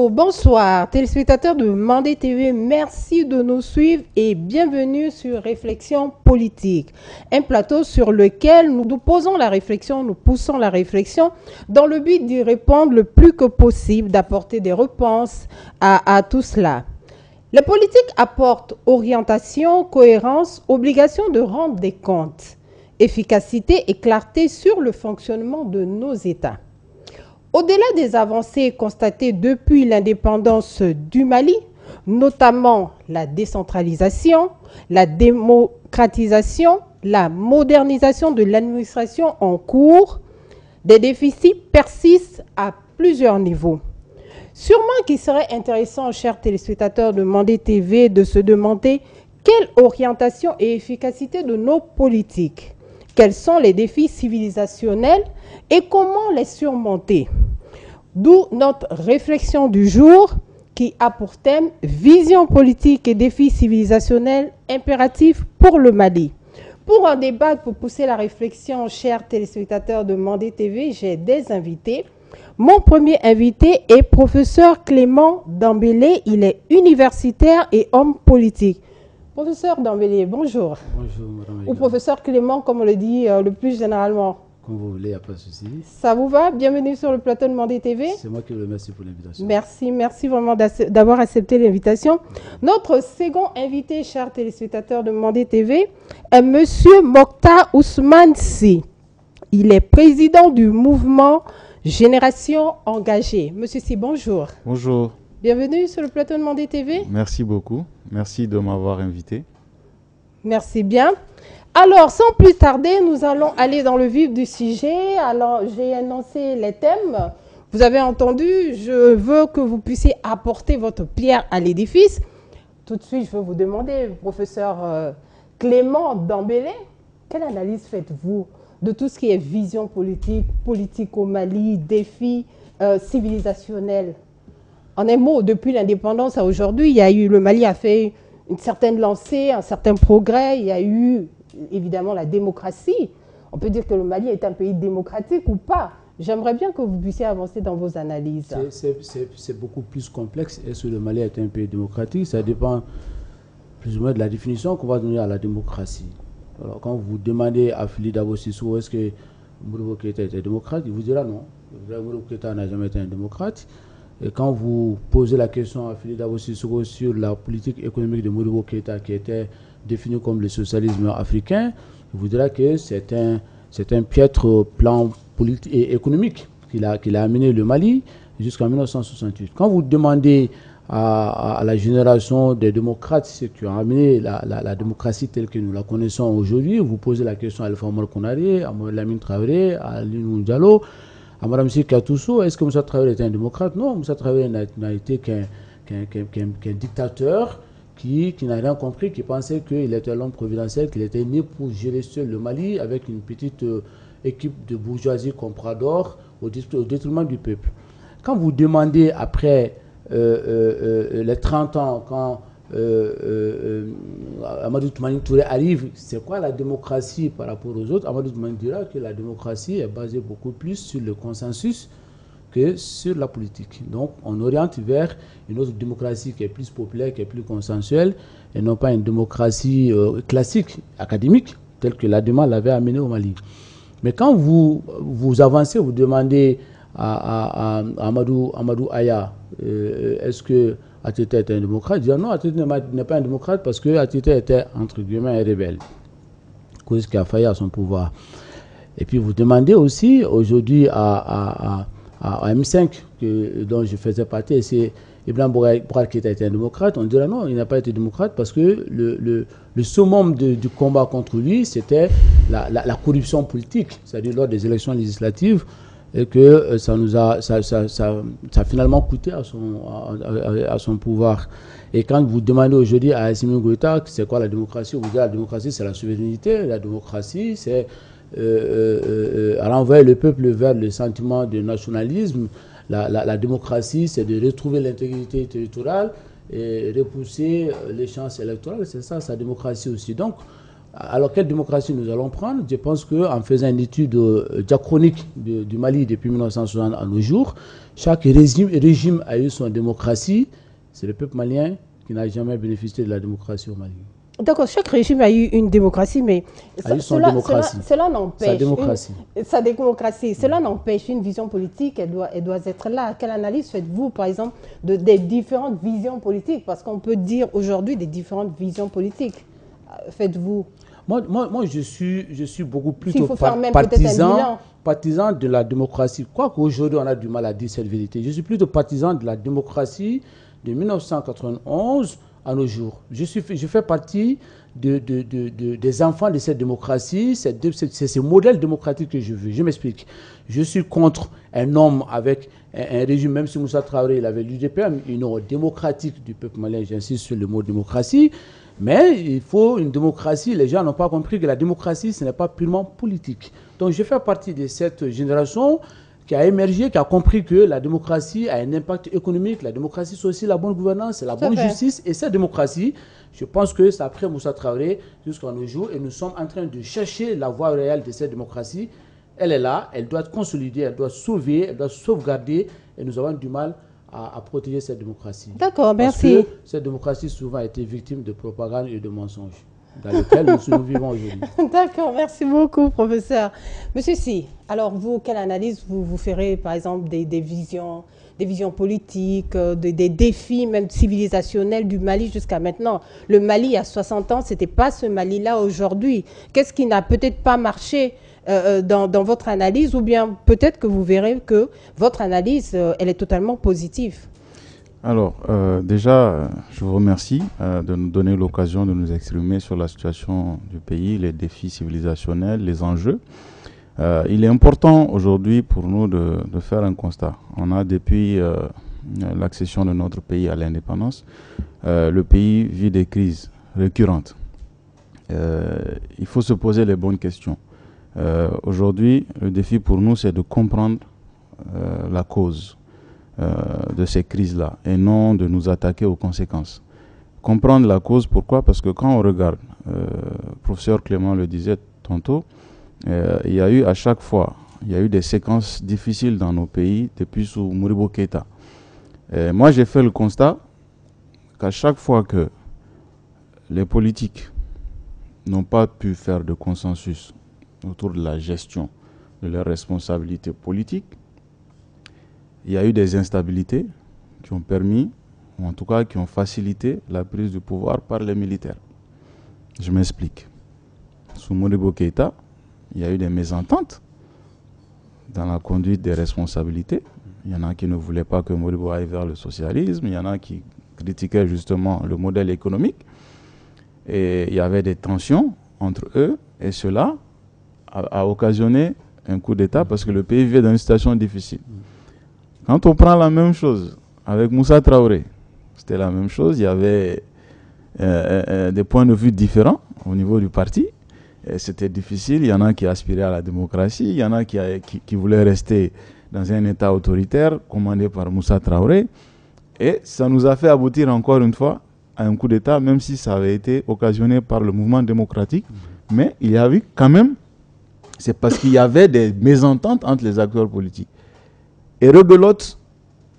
Allô, bonsoir, téléspectateurs de Mandé TV, merci de nous suivre et bienvenue sur Réflexion politique, un plateau sur lequel nous posons la réflexion, nous poussons la réflexion dans le but d'y répondre le plus que possible, d'apporter des réponses à tout cela. Les politiques apportent orientation, cohérence, obligation de rendre des comptes, efficacité et clarté sur le fonctionnement de nos États. Au-delà des avancées constatées depuis l'indépendance du Mali, notamment la décentralisation, la démocratisation, la modernisation de l'administration en cours, des déficits persistent à plusieurs niveaux. Sûrement qu'il serait intéressant, chers téléspectateurs de Mandé TV, de se demander quelle orientation et efficacité de nos politiques, quels sont les défis civilisationnels et comment les surmonter. D'où notre réflexion du jour qui a pour thème « Vision politique et défis civilisationnels impératifs pour le Mali ». Pour en débattre, pour pousser la réflexion, chers téléspectateurs de Mandé TV, j'ai des invités. Mon premier invité est professeur Clément Dembélé. Il est universitaire et homme politique. Professeur Dembélé, bonjour. Bonjour, madame. Ou professeur Clément, comme on le dit le plus généralement. Comme vous voulez, il n'y a pas de souci. Ça vous va? Bienvenue sur le plateau de Mandé TV. C'est moi qui vous remercie pour l'invitation. Merci vraiment d'avoir accepté l'invitation. Notre second invité, chers téléspectateurs de Mandé TV, est Monsieur Mokhtar Ousmane Sy. Il est président du mouvement Génération Engagée. Monsieur Sy, bonjour. Bonjour. Bienvenue sur le plateau de Mandé TV. Merci beaucoup. Merci de m'avoir invité. Merci bien. Alors, sans plus tarder, nous allons aller dans le vif du sujet. Alors, j'ai annoncé les thèmes. Vous avez entendu, je veux que vous puissiez apporter votre pierre à l'édifice. Tout de suite, je veux vous demander, professeur Clément Dembélé, quelle analyse faites-vous de tout ce qui est vision politique, politique au Mali, défis civilisationnels? En un mot, depuis l'indépendance à aujourd'hui, le Mali a fait une certaine lancée, un certain progrès. Il y a eu évidemment la démocratie. On peut dire que le Mali est un pays démocratique ou pas. J'aimerais bien que vous puissiez avancer dans vos analyses. C'est beaucoup plus complexe. Est-ce que le Mali est un pays démocratique? Ça dépend plus ou moins de la définition qu'on va donner à la démocratie. Alors, quand vous demandez à Fili Dabo Sissoko est-ce que Modibo Keïta était démocrate, il vous dira non. Modibo Keïta n'a jamais été un démocrate. Et quand vous posez la question à Fili Dabo Sissoko sur la politique économique de Modibo Keïta qui était défini comme le socialisme africain, il vous dira que c'est un piètre plan politique et économique qu'il a amené le Mali jusqu'en 1968. Quand vous demandez à la génération des démocrates, ceux qui ont amené la démocratie telle que nous la connaissons aujourd'hui, vous posez la question à Alpha Omar Konaré, à Mohamed Lamine Traoré, à Aliou Diallo, à Mme Sika Toussou. Est-ce que Moussa Traoré était un démocrate? Non, Moussa Traoré n'a été qu'un dictateur qui n'a rien compris, qui pensait qu'il était l'homme providentiel, qu'il était né pour gérer seul le Mali avec une petite équipe de bourgeoisie comprador au détriment du peuple. Quand vous demandez après les 30 ans, quand Amadou Toumani Touré arrive, c'est quoi la démocratie par rapport aux autres? Amadou Toumani dira que la démocratie est basée beaucoup plus sur le consensus que sur la politique. Donc, on oriente vers une autre démocratie qui est plus populaire, qui est plus consensuelle, et non pas une démocratie classique, académique, telle que la demande l'avait amené au Mali. Mais quand vous avancez, vous demandez à Amadou Aya, est-ce que Ateta était un démocrate? Il dit non, Ateta n'est pas un démocrate parce que Ateta était, entre guillemets, un rebelle, cause qui a failli à son pouvoir. Et puis vous demandez aussi, aujourd'hui, à M5, dont je faisais partie, c'est Ibrahim Boubacar qui était un démocrate, on dirait non, il n'a pas été démocrate parce que le summum du combat contre lui, c'était la corruption politique, c'est-à-dire lors des élections législatives, et que ça a finalement coûté à son pouvoir. Et quand vous demandez aujourd'hui à Assimi Goïta, c'est quoi la démocratie, vous dites la démocratie c'est la souveraineté, la démocratie c'est renvoyer le peuple vers le sentiment de nationalisme. La démocratie, c'est de retrouver l'intégrité territoriale et repousser les chances électorales. C'est ça, sa démocratie aussi. Donc, Alors, quelle démocratie nous allons prendre? Je pense qu'en faisant une étude diachronique du Mali depuis 1960 à nos jours, chaque régime a eu son démocratie. C'est le peuple malien qui n'a jamais bénéficié de la démocratie au Mali. D'accord, chaque régime a eu une démocratie, mais cela n'empêche sa démocratie. Cela n'empêche une vision politique, elle doit être là. Quelle analyse faites-vous, par exemple, des différentes visions politiques? Parce qu'on peut dire aujourd'hui des différentes visions politiques. Faites-vous? Moi, je suis beaucoup plus partisan de la démocratie. Quoique aujourd'hui, on a du mal à dire cette vérité. Je suis plutôt partisan de la démocratie de 1991 à nos jours. Je fais partie des enfants de cette démocratie. C'est ce modèle démocratique que je veux. Je m'explique. Je suis contre un homme avec un régime, même si Moussa Traoré il avait l'UDPM, une ordre démocratique du peuple malien. J'insiste sur le mot démocratie. Mais il faut une démocratie. Les gens n'ont pas compris que la démocratie, ce n'est pas purement politique. Donc je fais partie de cette génération qui a émergé, qui a compris que la démocratie a un impact économique. La démocratie, c'est aussi la bonne gouvernance, c'est la bonne justice. Et cette démocratie, je pense que c'est après Moussa Traoré jusqu'à nos jours. Et nous sommes en train de chercher la voie réelle de cette démocratie. Elle est là, elle doit être consolidée, elle doit sauver, elle doit sauvegarder. Et nous avons du mal à protéger cette démocratie. D'accord, merci. Parce que cette démocratie souvent a été victime de propagande et de mensonges dans lesquels nous vivons aujourd'hui. D'accord, merci beaucoup, professeur. Monsieur Si, alors vous, quelle analyse vous ferez, par exemple, des visions politiques, des défis même civilisationnels du Mali jusqu'à maintenant? Le Mali, à 60 ans, ce n'était pas ce Mali-là aujourd'hui. Qu'est-ce qui n'a peut-être pas marché dans votre analyse, ou bien peut-être que vous verrez que votre analyse, elle est totalement positive? Alors, déjà, je vous remercie de nous donner l'occasion de nous exprimer sur la situation du pays, les défis civilisationnels, les enjeux. Il est important aujourd'hui pour nous de faire un constat. On a depuis l'accession de notre pays à l'indépendance, le pays vit des crises récurrentes. Il faut se poser les bonnes questions. Aujourd'hui, le défi pour nous, c'est de comprendre la cause de ces crises-là et non de nous attaquer aux conséquences. Comprendre la cause, pourquoi? Parce que quand on regarde, le professeur Clément le disait tantôt, il y a eu à chaque fois, il y a eu des séquences difficiles dans nos pays depuis sous Modibo Keïta. Moi, j'ai fait le constat qu'à chaque fois que les politiques n'ont pas pu faire de consensus autour de la gestion de leurs responsabilités politiques, il y a eu des instabilités qui ont permis, ou en tout cas qui ont facilité la prise du pouvoir par les militaires. Je m'explique. Sous Modibo Keïta, il y a eu des mésententes dans la conduite des responsabilités. Il y en a qui ne voulaient pas que Modibo aille vers le socialisme, il y en a qui critiquaient justement le modèle économique. Et il y avait des tensions entre eux, et cela a occasionné un coup d'État parce que le pays vivait dans une situation difficile. Quand on prend la même chose avec Moussa Traoré, c'était la même chose. Il y avait des points de vue différents au niveau du parti. C'était difficile. Il y en a qui aspiraient à la démocratie. Il y en a qui voulaient rester dans un État autoritaire commandé par Moussa Traoré. Et ça nous a fait aboutir encore une fois à un coup d'État, même si ça avait été occasionné par le mouvement démocratique. Mais il y a eu quand même, c'est parce qu'il y avait des mésententes entre les acteurs politiques. Et rebelote,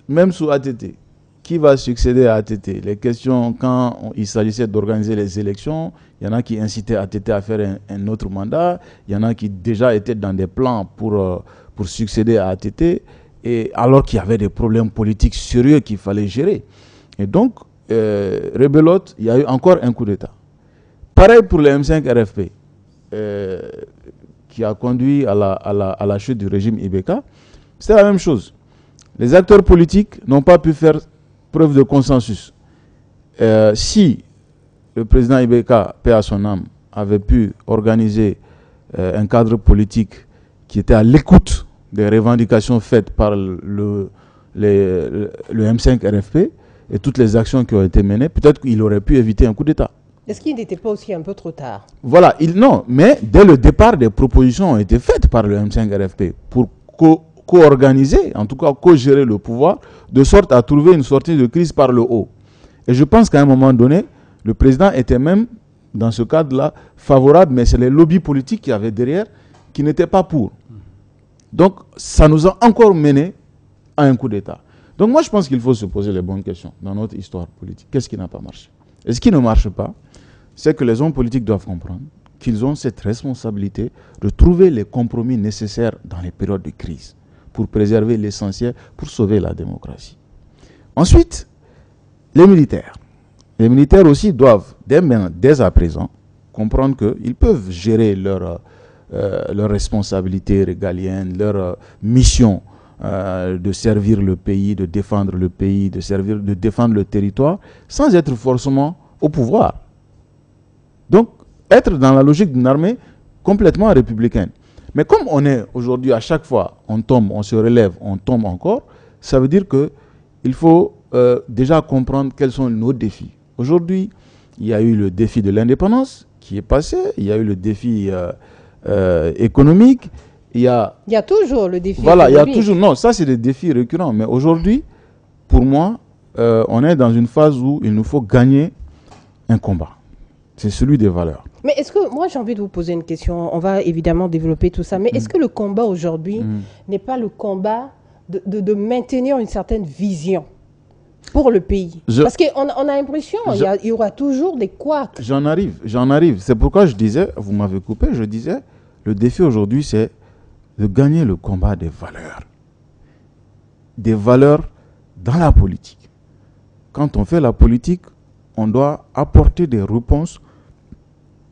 même sous ATT, qui va succéder à ATT? Les questions, quand il s'agissait d'organiser les élections, il y en a qui incitaient ATT à faire un autre mandat, il y en a qui déjà étaient dans des plans pour succéder à ATT, et alors qu'il y avait des problèmes politiques sérieux qu'il fallait gérer. Et donc, rebelote, il y a eu encore un coup d'État. Pareil pour le M5 RFP, qui a conduit à la chute du régime Ibeka. C'est la même chose. Les acteurs politiques n'ont pas pu faire preuve de consensus. Si le président Ibeka, paix à son âme, avait pu organiser un cadre politique qui était à l'écoute des revendications faites par le M5 RFP et toutes les actions qui ont été menées, peut-être qu'il aurait pu éviter un coup d'État. Est-ce qu'il n'était pas aussi un peu trop tard? Voilà, non, mais dès le départ, des propositions ont été faites par le M5 RFP pour co-organiser, en tout cas co-gérer le pouvoir, de sorte à trouver une sortie de crise par le haut. Et je pense qu'à un moment donné, le président était même dans ce cadre-là, favorable, mais c'est les lobbies politiques qui avaient derrière qui n'étaient pas pour. Donc, ça nous a encore mené à un coup d'État. Donc, moi, je pense qu'il faut se poser les bonnes questions dans notre histoire politique. Qu'est-ce qui n'a pas marché? Et ce qui ne marche pas, c'est que les hommes politiques doivent comprendre qu'ils ont cette responsabilité de trouver les compromis nécessaires dans les périodes de crise pour préserver l'essentiel, pour sauver la démocratie. Ensuite, les militaires. Les militaires aussi doivent, dès à présent, comprendre qu'ils peuvent gérer leurs responsabilités régaliennes, leur mission de servir le pays, de défendre le pays, de défendre le territoire, sans être forcément au pouvoir. Donc, être dans la logique d'une armée complètement républicaine. Mais comme on est aujourd'hui, à chaque fois, on tombe, on se relève, on tombe encore, ça veut dire qu'il faut déjà comprendre quels sont nos défis. Aujourd'hui, il y a eu le défi de l'indépendance qui est passé, il y a eu le défi économique, il y a toujours le défi économique. Il y a toujours, non, ça c'est des défis récurrents. Mais aujourd'hui, pour moi, on est dans une phase où il nous faut gagner un combat. C'est celui des valeurs. Mais est-ce que, moi j'ai envie de vous poser une question, on va évidemment développer tout ça, mais est-ce que le combat aujourd'hui n'est pas le combat de maintenir une certaine vision pour le pays? Parce qu'on a l'impression qu'il y aura toujours des couacs. J'en arrive. C'est pourquoi je disais, vous m'avez coupé, je disais, le défi aujourd'hui c'est de gagner le combat des valeurs. Des valeurs dans la politique. Quand on fait la politique, on doit apporter des réponses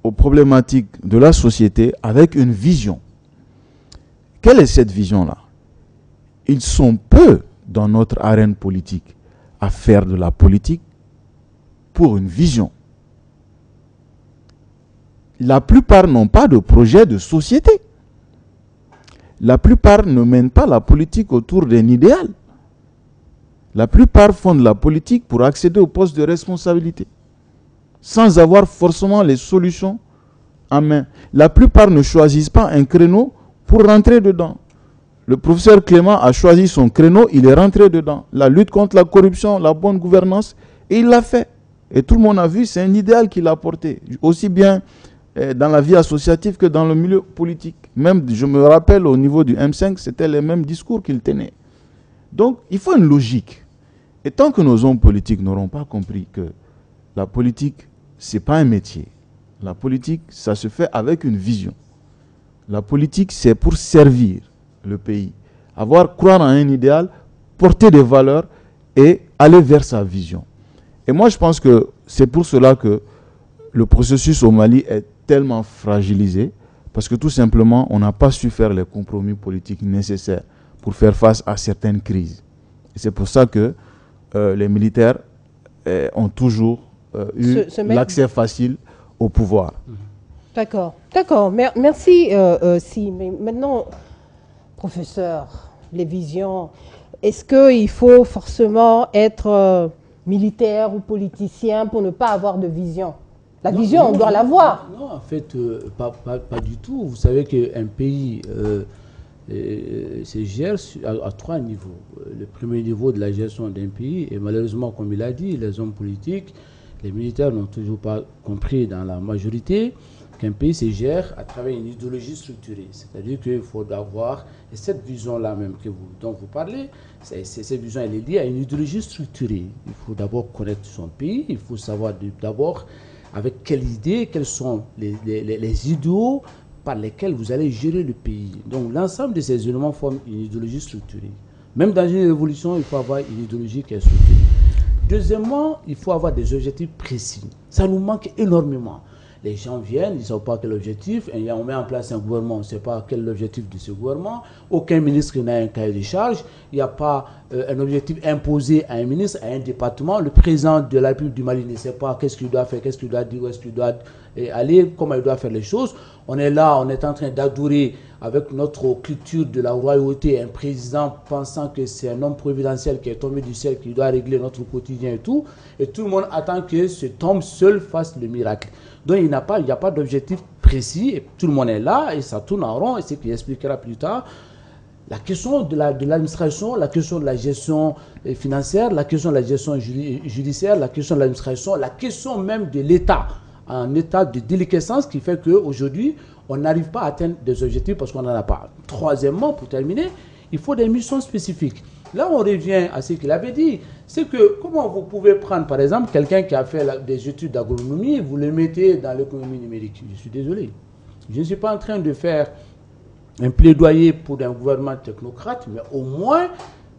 aux problématiques de la société avec une vision. Quelle est cette vision-là? Ils sont peu dans notre arène politique à faire de la politique pour une vision. La plupart n'ont pas de projet de société. La plupart ne mènent pas la politique autour d'un idéal. La plupart font de la politique pour accéder au poste de responsabilité, sans avoir forcément les solutions en main. La plupart ne choisissent pas un créneau pour rentrer dedans. Le professeur Clément a choisi son créneau, il est rentré dedans. La lutte contre la corruption, la bonne gouvernance, et il l'a fait. Et tout le monde a vu, c'est un idéal qu'il a porté, aussi bien dans la vie associative que dans le milieu politique. Même, je me rappelle, au niveau du M5, c'était les mêmes discours qu'il tenait. Donc, il faut une logique. Et tant que nos hommes politiques n'auront pas compris que la politique, ce n'est pas un métier. La politique, ça se fait avec une vision. La politique, c'est pour servir le pays. Croire en un idéal, porter des valeurs et aller vers sa vision. Et moi, je pense que c'est pour cela que le processus au Mali est tellement fragilisé, parce que tout simplement, on n'a pas su faire les compromis politiques nécessaires pour faire face à certaines crises. Et c'est pour ça que les militaires ont toujours eu l'accès facile au pouvoir. D'accord. Merci, Si. Mais maintenant, professeur, les visions, est-ce qu'il faut forcément être militaire ou politicien pour ne pas avoir de vision? La vision, on doit l'avoir. Non, en fait, pas du tout. Vous savez qu'un pays se gère à trois niveaux. Le premier niveau de la gestion d'un pays, et malheureusement, comme il a dit, les hommes politiques, les militaires n'ont toujours pas compris dans la majorité qu'un pays se gère à travers une idéologie structurée. C'est-à-dire qu'il faut avoir, et cette vision-là même dont vous parlez, cette vision, elle est liée à une idéologie structurée. Il faut d'abord connaître son pays, il faut savoir d'abord avec quelles idées, quels sont les idéaux par lesquels vous allez gérer le pays. Donc l'ensemble de ces éléments forment une idéologie structurée. Même dans une révolution, il faut avoir une idéologie qui est structurée. Deuxièmement, il faut avoir des objectifs précis. Ça nous manque énormément. Les gens viennent, ils ne savent pas quel objectif, et on met en place un gouvernement, on ne sait pas quel est l'objectif de ce gouvernement. Aucun ministre n'a un cahier de charge, il n'y a pas un objectif imposé à un ministre, à un département. Le président de la République du Mali ne sait pas qu'est-ce qu'il doit faire, qu'est-ce qu'il doit dire, où est-ce qu'il doit aller, comment il doit faire les choses. On est là, on est en train d'adorer avec notre culture de la royauté un président pensant que c'est un homme providentiel qui est tombé du ciel, qui doit régler notre quotidien et tout le monde attend que cet homme seul fasse le miracle. Donc il n'y a pas d'objectif précis, et tout le monde est là, et ça tourne en rond, et c'est ce qu'il expliquera plus tard. La question de l'administration, la question de la gestion financière, la question de la gestion judiciaire, la question de l'administration, la question même de l'État en état de déliquescence qui fait qu'aujourd'hui, on n'arrive pas à atteindre des objectifs parce qu'on n'en a pas. Troisièmement, pour terminer, il faut des missions spécifiques. Là, on revient à ce qu'il avait dit. C'est que comment vous pouvez prendre, par exemple, quelqu'un qui a fait des études d'agronomie et vous le mettez dans l'économie numérique. Je suis désolé. Je ne suis pas en train de faire un plaidoyer pour un gouvernement technocrate, mais au moins,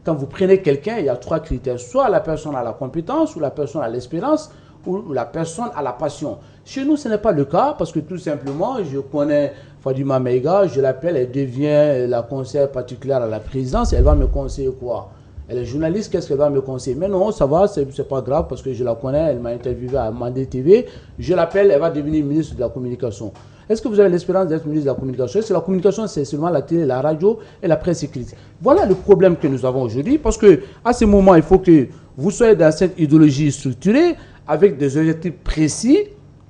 quand vous prenez quelqu'un, il y a 3 critères. Soit la personne a la compétence, ou la personne a l'expérience, ou la personne a la passion. Chez nous, ce n'est pas le cas, parce que tout simplement, je connais Fadima Meiga, je l'appelle, elle devient la conseillère particulière à la présidence, elle va me conseiller quoi? Elle est journaliste, qu'est-ce qu'elle va me conseiller? Mais non, ça va, c'est pas grave, parce que je la connais, elle m'a interviewé à Mandé TV, je l'appelle, elle va devenir ministre de la communication. Est-ce que vous avez l'espérance d'être ministre de la communication? Est-ce que la communication, c'est seulement la télé, la radio et la presse écrite? Voilà le problème que nous avons aujourd'hui, parce que à ce moment, il faut que vous soyez dans cette idéologie structurée, avec des objectifs précis,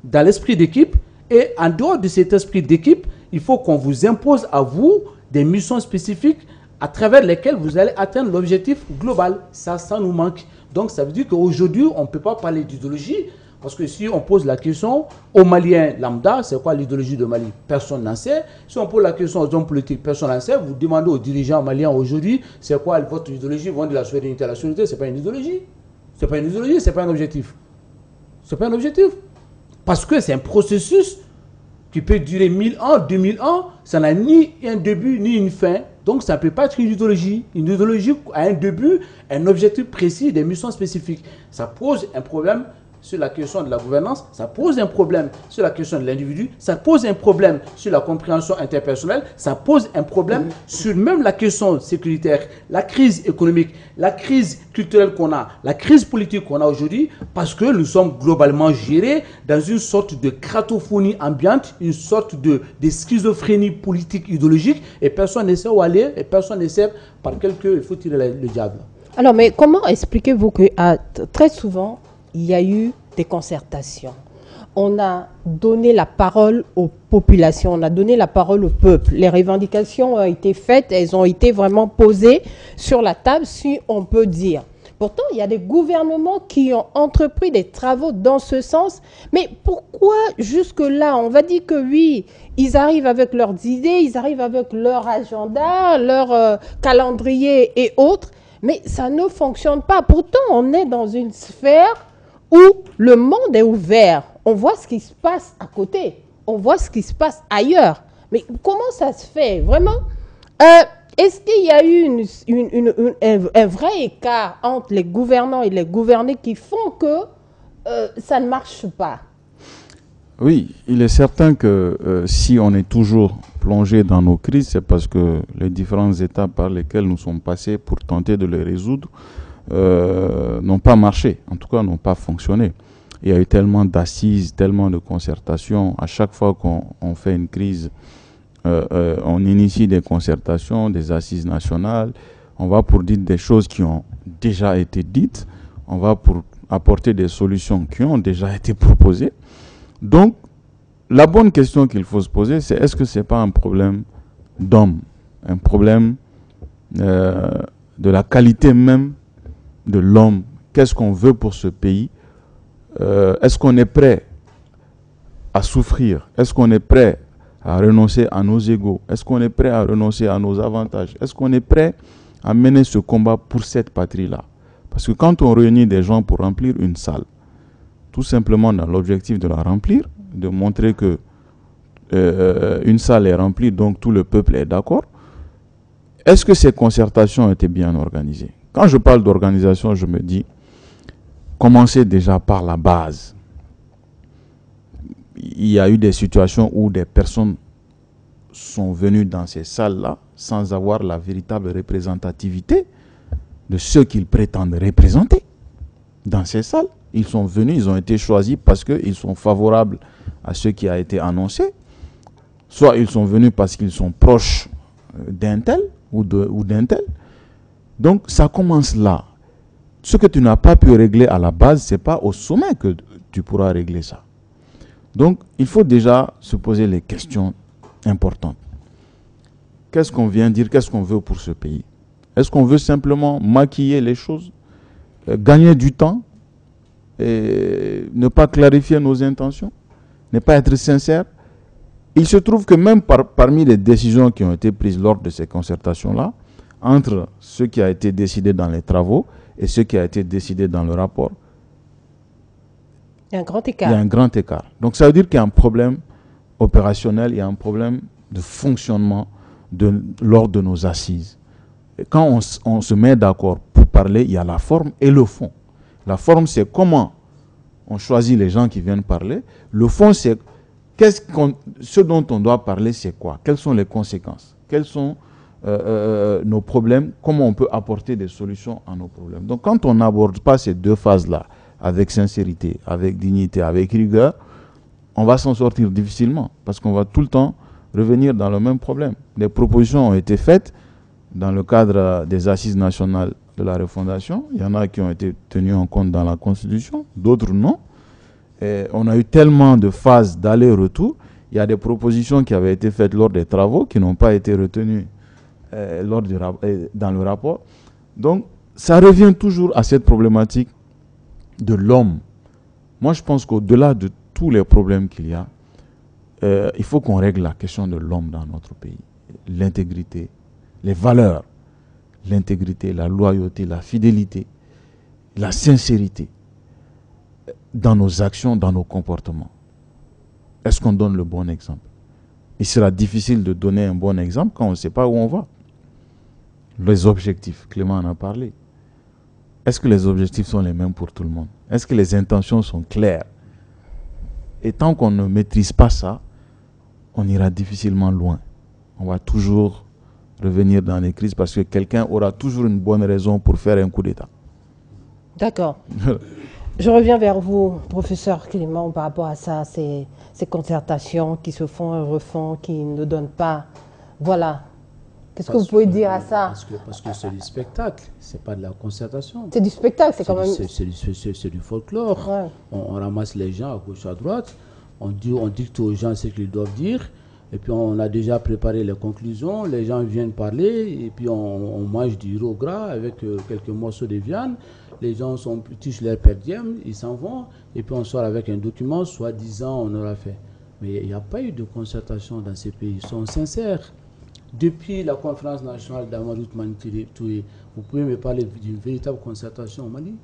dans l'esprit d'équipe, et en dehors de cet esprit d'équipe, il faut qu'on vous impose à vous des missions spécifiques à travers lesquelles vous allez atteindre l'objectif global. Ça nous manque. Donc ça veut dire qu'aujourd'hui, on ne peut pas parler d'idéologie, parce que si on pose la question aux Maliens lambda, c'est quoi l'idéologie de Mali? Personne n'en sait. Si on pose la question aux hommes politiques, personne n'en sait. Vous demandez aux dirigeants maliens aujourd'hui, c'est quoi votre idéologie? Ils vont dire la souveraineté. La souveraineté, ce n'est pas une idéologie. Ce n'est pas une idéologie, ce n'est pas un objectif. Ce n'est pas un objectif. Parce que c'est un processus qui peut durer 1000 ans, 2000 ans. Ça n'a ni un début, ni une fin. Donc, ça ne peut pas être une idéologie. Une idéologie a un début, un objectif précis, des missions spécifiques. Ça pose un problème sur la question de la gouvernance, ça pose un problème sur la question de l'individu, ça pose un problème sur la compréhension interpersonnelle, ça pose un problème sur même la question sécuritaire, la crise économique, la crise culturelle qu'on a, la crise politique qu'on a aujourd'hui, parce que nous sommes globalement gérés dans une sorte de cratophonie ambiante, une sorte de schizophrénie politique idéologique, et personne ne sait où aller, et personne ne sait par quel queue il faut tirer le diable. Alors, mais comment expliquez-vous que très souvent, il y a eu des concertations? On a donné la parole aux populations, on a donné la parole au peuple. Les revendications ont été faites, elles ont été vraiment posées sur la table, si on peut dire. Pourtant, il y a des gouvernements qui ont entrepris des travaux dans ce sens. Mais pourquoi jusque-là, on va dire que oui, ils arrivent avec leurs idées, ils arrivent avec leur agenda, leur calendrier et autres, mais ça ne fonctionne pas. Pourtant, on est dans une sphère où le monde est ouvert. On voit ce qui se passe à côté. On voit ce qui se passe ailleurs. Mais comment ça se fait, vraiment? Est-ce qu'il y a eu un vrai écart entre les gouvernants et les gouvernés qui font que ça ne marche pas? Oui, il est certain que si on est toujours plongé dans nos crises, c'est parce que les différentes étapes par lesquelles nous sommes passés pour tenter de les résoudre n'ont pas marché, en tout cas n'ont pas fonctionné. Il y a eu tellement d'assises, tellement de concertations. À chaque fois qu'on fait une crise, on initie des concertations, des assises nationales. On va pour dire des choses qui ont déjà été dites. On va pour apporter des solutions qui ont déjà été proposées. Donc, la bonne question qu'il faut se poser, c'est est-ce que ce n'est pas un problème d'homme, un problème de la qualité même de l'homme? Qu'est-ce qu'on veut pour ce pays? Est-ce qu'on est prêt à souffrir? Est-ce qu'on est prêt à renoncer à nos égos? Est-ce qu'on est prêt à renoncer à nos avantages? Est-ce qu'on est prêt à mener ce combat pour cette patrie-là? Parce que quand on réunit des gens pour remplir une salle, tout simplement dans l'objectif de la remplir, de montrer que une salle est remplie, donc tout le peuple est d'accord, est-ce que ces concertations ont été bien organisées? Quand je parle d'organisation, je me dis, commencez déjà par la base. Il y a eu des situations où des personnes sont venues dans ces salles-là sans avoir la véritable représentativité de ceux qu'ils prétendent représenter dans ces salles. Ils sont venus, ils ont été choisis parce qu'ils sont favorables à ce qui a été annoncé. Soit ils sont venus parce qu'ils sont proches d'un tel ou d'un tel. Donc ça commence là. Ce que tu n'as pas pu régler à la base, ce n'est pas au sommet que tu pourras régler ça. Donc il faut déjà se poser les questions importantes. Qu'est-ce qu'on vient dire? Qu'est-ce qu'on veut pour ce pays? Est-ce qu'on veut simplement maquiller les choses, gagner du temps et ne pas clarifier nos intentions? ne pas être sincère. Il se trouve que même parmi les décisions qui ont été prises lors de ces concertations-là, entre ce qui a été décidé dans les travaux et ce qui a été décidé dans le rapport, il y a un grand écart. Il y a un grand écart. Donc ça veut dire qu'il y a un problème opérationnel, il y a un problème de fonctionnement lors de nos assises. Et quand on se met d'accord pour parler, il y a la forme et le fond. La forme, c'est comment on choisit les gens qui viennent parler. Le fond, c'est ce dont on doit parler, c'est quoi? Quelles sont les conséquences? Quels sont nos problèmes? Comment on peut apporter des solutions à nos problèmes? Donc quand on n'aborde pas ces deux phases-là, avec sincérité, avec dignité, avec rigueur, on va s'en sortir difficilement parce qu'on va tout le temps revenir dans le même problème. Des propositions ont été faites dans le cadre des assises nationales de la refondation. Il y en a qui ont été tenues en compte dans la Constitution, d'autres non. Et on a eu tellement de phases d'aller-retour. Il y a des propositions qui avaient été faites lors des travaux qui n'ont pas été retenues dans le rapport. Donc, ça revient toujours à cette problématique de l'homme. Moi, je pense qu'au-delà de tous les problèmes qu'il y a, il faut qu'on règle la question de l'homme dans notre pays. L'intégrité, les valeurs, l'intégrité, la loyauté, la fidélité, la sincérité dans nos actions, dans nos comportements. Est-ce qu'on donne le bon exemple? Il sera difficile de donner un bon exemple quand on ne sait pas où on va. Les objectifs, Clément en a parlé. Est-ce que les objectifs sont les mêmes pour tout le monde? Est-ce que les intentions sont claires? Et tant qu'on ne maîtrise pas ça, on ira difficilement loin. On va toujours revenir dans les crises parce que quelqu'un aura toujours une bonne raison pour faire un coup d'État. D'accord. Je reviens vers vous, professeur Clément, par rapport à ça, ces concertations qui se font et refont, qui ne donnent pas... Voilà. Qu'est-ce que vous pouvez dire à ça? Parce que c'est du spectacle, c'est pas de la concertation. C'est du spectacle, c'est quand même... C'est du folklore. Ouais. On ramasse les gens à gauche, à droite, on dicte aux gens ce qu'ils doivent dire, et puis on a déjà préparé les conclusions, les gens viennent parler, et puis on mange du riz au gras avec quelques morceaux de viande, les gens touchent leur per diem, ils s'en vont, et puis on sort avec un document, soi-disant on aura fait. Mais il n'y a pas eu de concertation dans ces pays, ils sont sincères. Depuis la conférence nationale d'Amadou Touré, vous pouvez me parler d'une véritable concertation au Mali?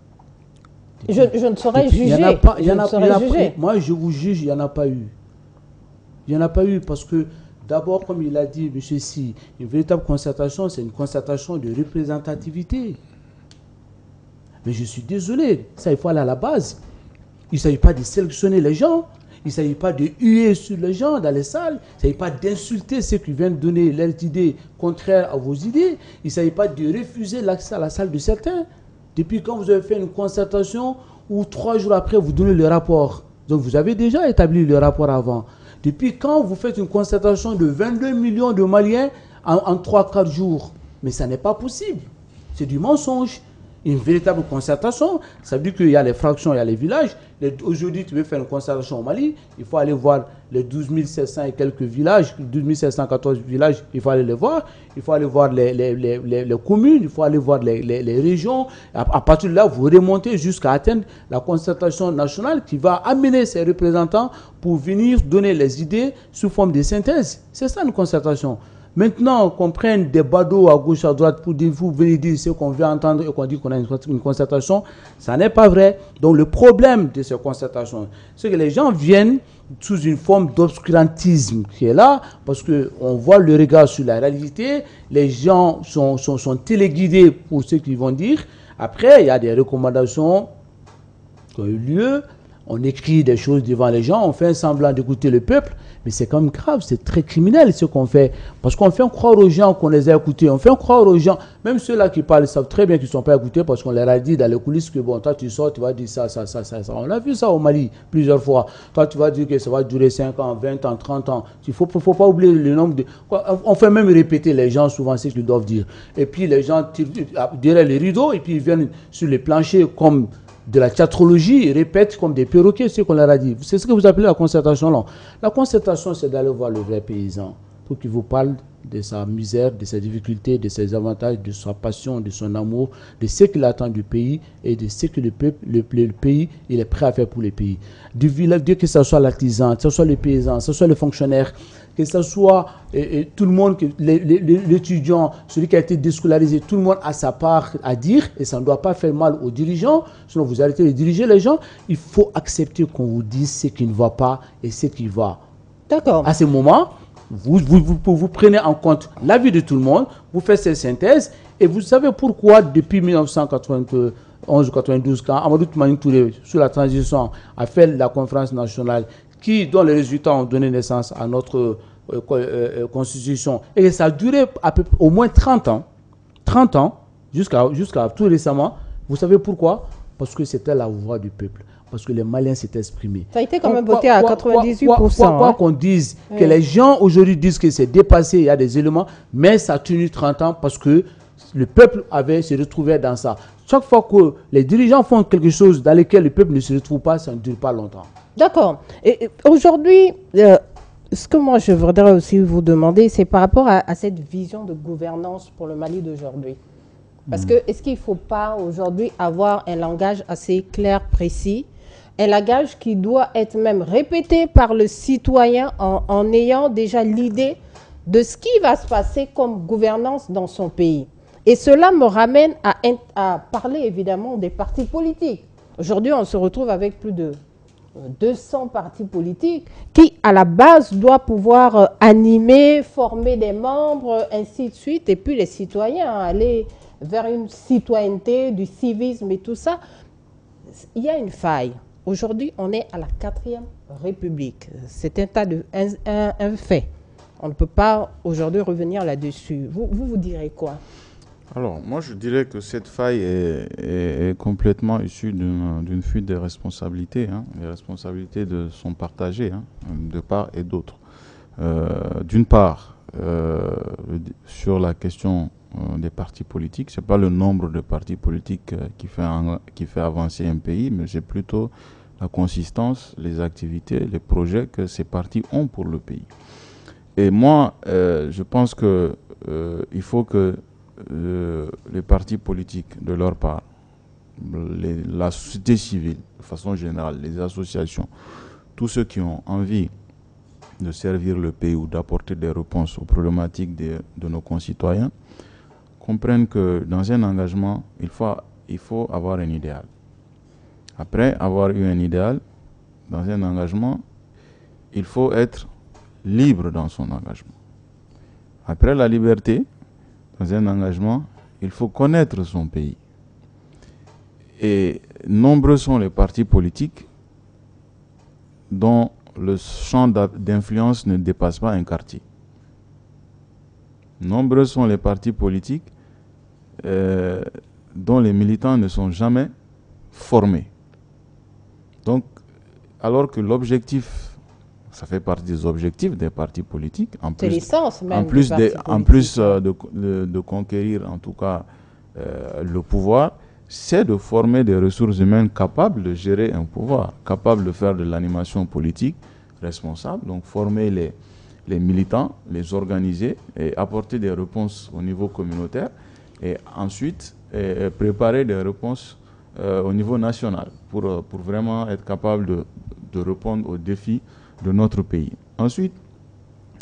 Je ne saurais juger. Moi, je vous juge, il n'y en a pas eu. Il n'y en a pas eu parce que, d'abord, comme il a dit, M. Si, une véritable concertation, c'est une concertation de représentativité. Mais je suis désolé, ça, il faut aller à la base. Il ne s'agit pas de sélectionner les gens. Il ne s'agit pas de huer sur les gens dans les salles. Il ne s'agit pas d'insulter ceux qui viennent donner leurs idées contraires à vos idées. Il ne s'agit pas de refuser l'accès à la salle de certains. Depuis quand vous avez fait une concertation où 3 jours après vous donnez le rapport. Donc vous avez déjà établi le rapport avant. Depuis quand vous faites une concertation de 22 millions de Maliens en 3-4 jours? Mais ça n'est pas possible. C'est du mensonge. Une véritable concertation, ça veut dire qu'il y a les fractions, il y a les villages. Aujourd'hui, tu veux faire une concertation au Mali, il faut aller voir les 12 700 et quelques villages, 12 714 villages, il faut aller les voir. Il faut aller voir les communes, il faut aller voir les régions. À partir de là, vous remontez jusqu'à atteindre la concertation nationale qui va amener ses représentants pour venir donner les idées sous forme de synthèse. C'est ça une concertation. Maintenant, qu'on prenne des badauds à gauche, à droite pour dire, vous venez dire ce qu'on veut entendre et qu'on dit qu'on a une concertation, ça n'est pas vrai. Donc le problème de ces concertations, c'est que les gens viennent sous une forme d'obscurantisme qui est là, parce qu'on voit le regard sur la réalité, les gens sont téléguidés pour ce qu'ils vont dire. Après, il y a des recommandations qui ont eu lieu, on écrit des choses devant les gens, on fait semblant d'écouter le peuple, mais c'est quand même grave, c'est très criminel ce qu'on fait. Parce qu'on fait croire aux gens qu'on les a écoutés, on fait croire aux gens, même ceux-là qui parlent savent très bien qu'ils ne sont pas écoutés parce qu'on leur a dit dans les coulisses que bon, toi tu sors, tu vas dire ça. On a vu ça au Mali plusieurs fois. Toi tu vas dire que ça va durer 5 ans, 20 ans, 30 ans. Il ne faut pas oublier le nombre de... On fait même répéter les gens souvent ce qu'ils doivent dire. Et puis les gens tirent derrière les rideaux et puis ils viennent sur les planchers comme... de la théatrologie, ils répètent comme des perroquets ce qu'on leur a dit. C'est ce que vous appelez la concertation là. La concertation, c'est d'aller voir le vrai paysan. pour qu'il vous parle de sa misère, de ses difficultés, de ses avantages, de sa passion, de son amour, de ce qu'il attend du pays et de ce que le pays, il est prêt à faire pour le pays. Du village, que ce soit l'artisan, que ce soit le paysan, que ce soit le fonctionnaire, que ce soit tout le monde, l'étudiant, celui qui a été déscolarisé, tout le monde a sa part à dire et ça ne doit pas faire mal aux dirigeants, sinon vous arrêtez de diriger les gens. Il faut accepter qu'on vous dise ce qui ne va pas et ce qui va. D'accord. À ce moment, vous prenez en compte l'avis de tout le monde, vous faites cette synthèse et vous savez pourquoi depuis 1991-92, quand Amadou Toumani Touré, sous la transition, a fait la conférence nationale dont les résultats ont donné naissance à notre constitution et ça a duré au moins 30 ans, jusqu'à tout récemment. Vous savez pourquoi? Parce que c'était la voix du peuple. Parce que les Maliens s'étaient exprimés. Ça a été quand même voté à 98%. Quoi qu'on dise, que les gens aujourd'hui disent que c'est dépassé, il y a des éléments, mais ça a tenu 30 ans parce que le peuple se retrouvait dans ça. Chaque fois que les dirigeants font quelque chose dans lequel le peuple ne se retrouve pas, ça ne dure pas longtemps. D'accord. Et aujourd'hui, ce que moi je voudrais aussi vous demander, c'est par rapport à cette vision de gouvernance pour le Mali d'aujourd'hui. Parce que est-ce qu'il ne faut pas aujourd'hui avoir un langage assez clair, précis, un langage qui doit être même répété par le citoyen en ayant déjà l'idée de ce qui va se passer comme gouvernance dans son pays. Et cela me ramène à parler évidemment des partis politiques. Aujourd'hui, on se retrouve avec plus de 200 partis politiques qui, à la base, doivent pouvoir animer, former des membres, ainsi de suite, et puis les citoyens aller vers une citoyenneté, du civisme et tout ça. Il y a une faille. Aujourd'hui, on est à la 4e République. C'est un fait. On ne peut pas aujourd'hui revenir là-dessus. Vous direz quoi? Alors, moi, je dirais que cette faille est complètement issue d'une fuite des responsabilités. Les responsabilités sont partagées, de part et d'autre. D'une part, sur la question des partis politiques, ce n'est pas le nombre de partis politiques qui fait avancer un pays, mais c'est plutôt la consistance, les activités, les projets que ces partis ont pour le pays. Et moi, je pense qu'il faut que les partis politiques, de leur part, la société civile, de façon générale, les associations, tous ceux qui ont envie de servir le pays ou d'apporter des réponses aux problématiques de nos concitoyens, comprennent que dans un engagement, il faut avoir un idéal. Après avoir eu un idéal, dans un engagement, il faut être libre dans son engagement. Après la liberté, dans un engagement, il faut connaître son pays. Et nombreux sont les partis politiques dont le champ d'influence ne dépasse pas un quartier. Nombreux sont les partis politiques dont les militants ne sont jamais formés. Donc, alors que l'objectif, ça fait partie des objectifs des partis politiques, en plus de conquérir en tout cas le pouvoir, c'est de former des ressources humaines capables de gérer un pouvoir, capables de faire de l'animation politique responsable, donc former les militants, les organiser et apporter des réponses au niveau communautaire et ensuite préparer des réponses au niveau national pour vraiment être capable de répondre aux défis de notre pays. Ensuite,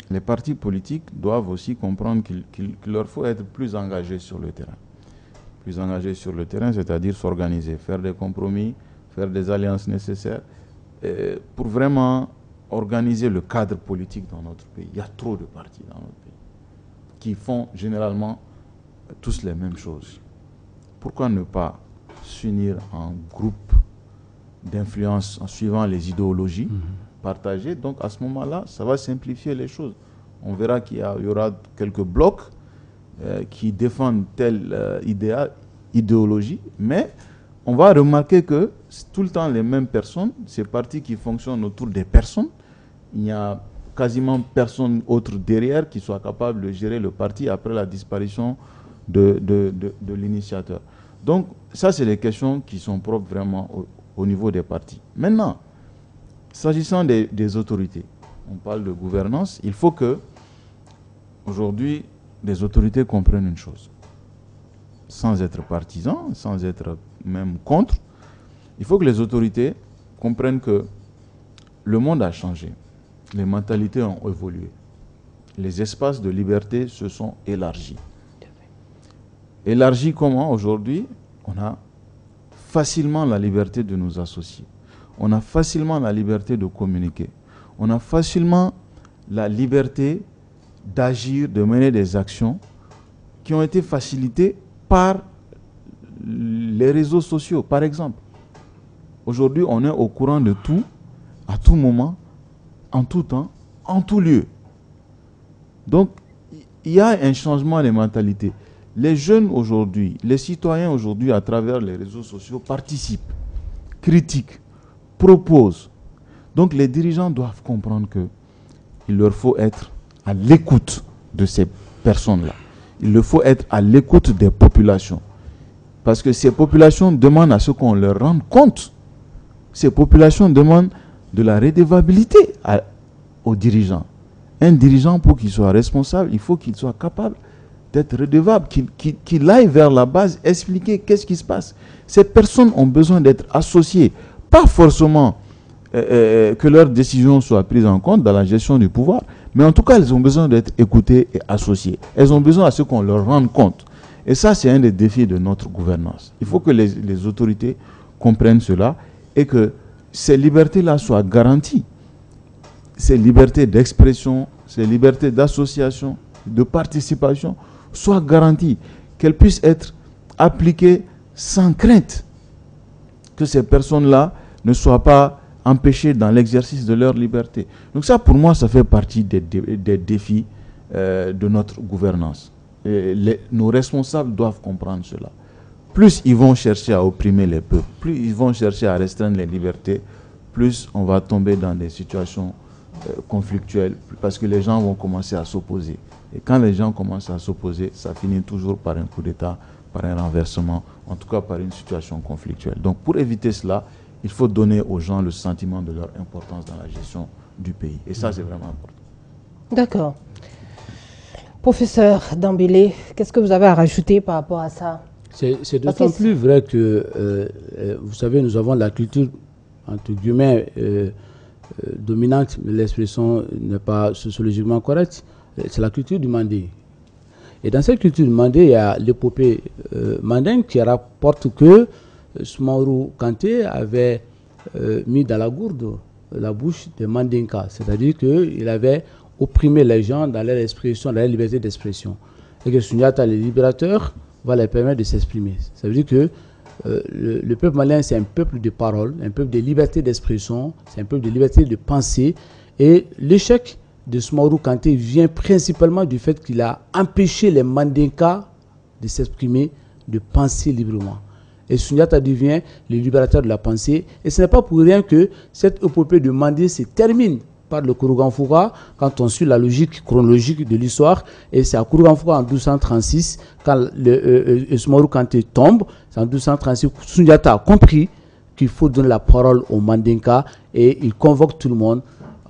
les partis politiques doivent aussi comprendre qu'il leur faut être plus engagés sur le terrain. Plus engagés sur le terrain, c'est-à-dire s'organiser, faire des compromis, faire des alliances nécessaires pour vraiment organiser le cadre politique dans notre pays. Il y a trop de partis dans notre pays qui font généralement tous les mêmes choses. Pourquoi ne pas s'unir en groupe d'influence en suivant les idéologies partagées? Donc à ce moment-là, ça va simplifier les choses. On verra qu'il y aura quelques blocs qui défendent telle idéologie, mais on va remarquer que c'est tout le temps les mêmes personnes, ces partis qui fonctionnent autour des personnes. Il n'y a quasiment personne autre derrière qui soit capable de gérer le parti après la disparition de l'initiateur. Donc ça, c'est les questions qui sont propres vraiment au niveau des partis. Maintenant, s'agissant des autorités, on parle de gouvernance, il faut que aujourd'hui, les autorités comprennent une chose. Sans être partisans, sans être même contre, il faut que les autorités comprennent que le monde a changé. Les mentalités ont évolué. Les espaces de liberté se sont élargis. Élargis comment aujourd'hui? On a facilement la liberté de nous associer. On a facilement la liberté de communiquer. On a facilement la liberté d'agir, de mener des actions qui ont été facilitées par les réseaux sociaux, par exemple. Aujourd'hui, on est au courant de tout, à tout moment, en tout temps, en tout lieu. Donc, il y a un changement des mentalités. Les jeunes aujourd'hui, les citoyens aujourd'hui, à travers les réseaux sociaux, participent, critiquent, proposent. Donc, les dirigeants doivent comprendre qu'il leur faut être à l'écoute de ces personnes-là. Il leur faut être à l'écoute des populations. Parce que ces populations demandent à ce qu'on leur rende compte. Ces populations demandent de la redevabilité aux dirigeants. Un dirigeant, pour qu'il soit responsable, il faut qu'il soit capable d'être redevable, qu'il aille vers la base, expliquer qu'est-ce qui se passe. Ces personnes ont besoin d'être associées, pas forcément que leurs décisions soient prises en compte dans la gestion du pouvoir, mais en tout cas, elles ont besoin d'être écoutées et associées. Elles ont besoin à ce qu'on leur rende compte. Et ça, c'est un des défis de notre gouvernance. Il faut que les autorités comprennent cela et que ces libertés-là soient garanties. Ces libertés d'expression, ces libertés d'association, de participation soient garanties, qu'elles puissent être appliquées sans crainte, que ces personnes-là ne soient pas empêchées dans l'exercice de leur liberté. Donc ça, pour moi, ça fait partie des défis de notre gouvernance. Nos responsables doivent comprendre cela. Plus ils vont chercher à opprimer les peuples, plus ils vont chercher à restreindre les libertés, plus on va tomber dans des situations conflictuelles, parce que les gens vont commencer à s'opposer. Et quand les gens commencent à s'opposer, ça finit toujours par un coup d'État, par un renversement, en tout cas par une situation conflictuelle. Donc pour éviter cela, il faut donner aux gens le sentiment de leur importance dans la gestion du pays. Et ça, c'est vraiment important. D'accord. Professeur Dambélé, qu'est-ce que vous avez à rajouter par rapport à ça? C'est d'autant plus vrai que, vous savez, nous avons la culture, entre guillemets, dominante, mais l'expression n'est pas sociologiquement correcte, c'est la culture du mandé. Et dans cette culture du mandé, il y a l'épopée mandingue qui rapporte que Soumaoro Kanté avait mis dans la gourde la bouche des Mandinkas, c'est-à-dire qu'il avait opprimé les gens dans leur expression, dans leur liberté d'expression. Et que Sundiata, le libérateur, va leur permettre de s'exprimer. Ça veut dire que le peuple malien, c'est un peuple de parole, un peuple de liberté d'expression, c'est un peuple de liberté de pensée. Et l'échec de Soumaoro Kanté vient principalement du fait qu'il a empêché les Mandinkas de s'exprimer, de penser librement. Et Sundiata devient le libérateur de la pensée. Et ce n'est pas pour rien que cette épopée de Mandé se termine par le Kourougan-Fouga, quand on suit la logique chronologique de l'histoire. Et c'est à Kourougan-Fouga en 1236, quand Soumaoro Kanté tombe, c'est en 1236, Sundiata a compris qu'il faut donner la parole aux Mandinkas et il convoque tout le monde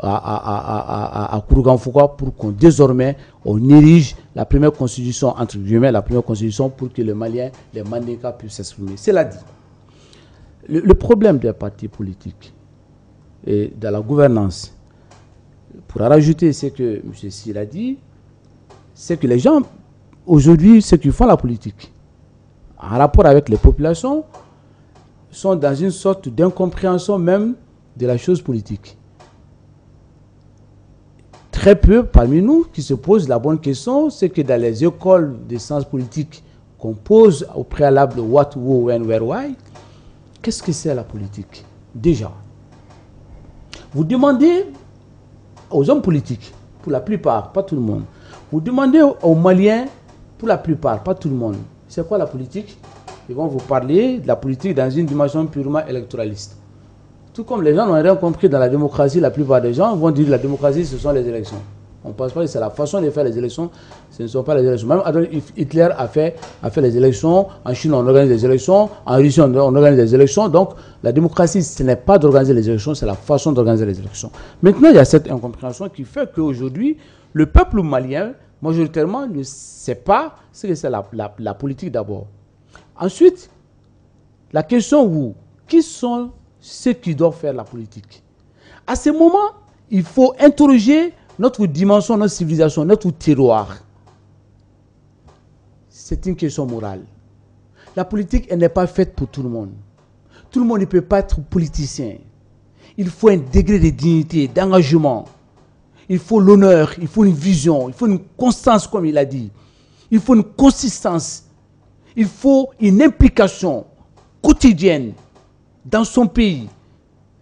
à Kourougan-Fouga pour qu'on désormais on érige la première constitution, entre guillemets, la première constitution pour que les Maliens, les Mandinkas puissent s'exprimer. Cela dit, le problème des partis politiques et de la gouvernance, pour rajouter ce que M. Cyr a dit, c'est que les gens, aujourd'hui, ceux qui font la politique, en rapport avec les populations, sont dans une sorte d'incompréhension même de la chose politique. Très peu parmi nous qui se posent la bonne question, c'est que dans les écoles de sciences politiques qu'on pose au préalable what, who, when, where, why, qu'est-ce que c'est la politique? Déjà, vous demandez aux hommes politiques, pour la plupart, pas tout le monde, vous demandez aux Maliens, pour la plupart, pas tout le monde, c'est quoi la politique? Ils vont vous parler de la politique dans une dimension purement électoraliste. Tout comme les gens n'ont rien compris dans la démocratie, la plupart des gens vont dire que la démocratie, ce sont les élections. On ne pense pas que c'est la façon de faire les élections, ce ne sont pas les élections. Même Hitler a fait les élections, en Chine on organise les élections, en Russie on organise les élections. Donc la démocratie, ce n'est pas d'organiser les élections, c'est la façon d'organiser les élections. Maintenant, il y a cette incompréhension qui fait qu'aujourd'hui, le peuple malien majoritairement, ne sait pas ce que c'est la politique d'abord. Ensuite, la question où, qui sont ceux qui doivent faire la politique? À ce moment, il faut interroger notre dimension, notre civilisation, notre terroir. C'est une question morale. La politique, elle n'est pas faite pour tout le monde. Tout le monde ne peut pas être politicien. Il faut un degré de dignité, d'engagement. Il faut l'honneur, il faut une vision, il faut une constance, comme il a dit. Il faut une consistance. Il faut une implication quotidienne dans son pays,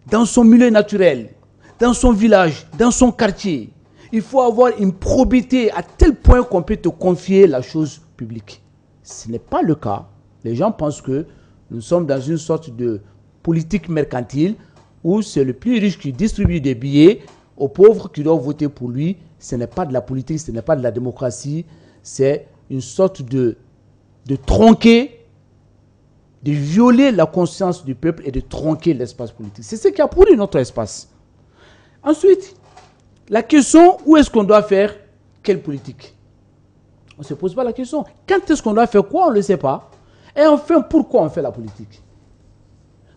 dans son milieu naturel, dans son village, dans son quartier. Il faut avoir une probité à tel point qu'on peut te confier la chose publique. Ce n'est pas le cas. Les gens pensent que nous sommes dans une sorte de politique mercantile où c'est le plus riche qui distribue des billets aux pauvres qui doivent voter pour lui. Ce n'est pas de la politique, ce n'est pas de la démocratie. C'est une sorte de tronquer, de violer la conscience du peuple et de tronquer l'espace politique. C'est ce qui a pourri notre espace. Ensuite, la question, où est-ce qu'on doit faire quelle politique? On ne se pose pas la question. Quand est-ce qu'on doit faire quoi? On ne le sait pas. Et enfin, pourquoi on fait la politique?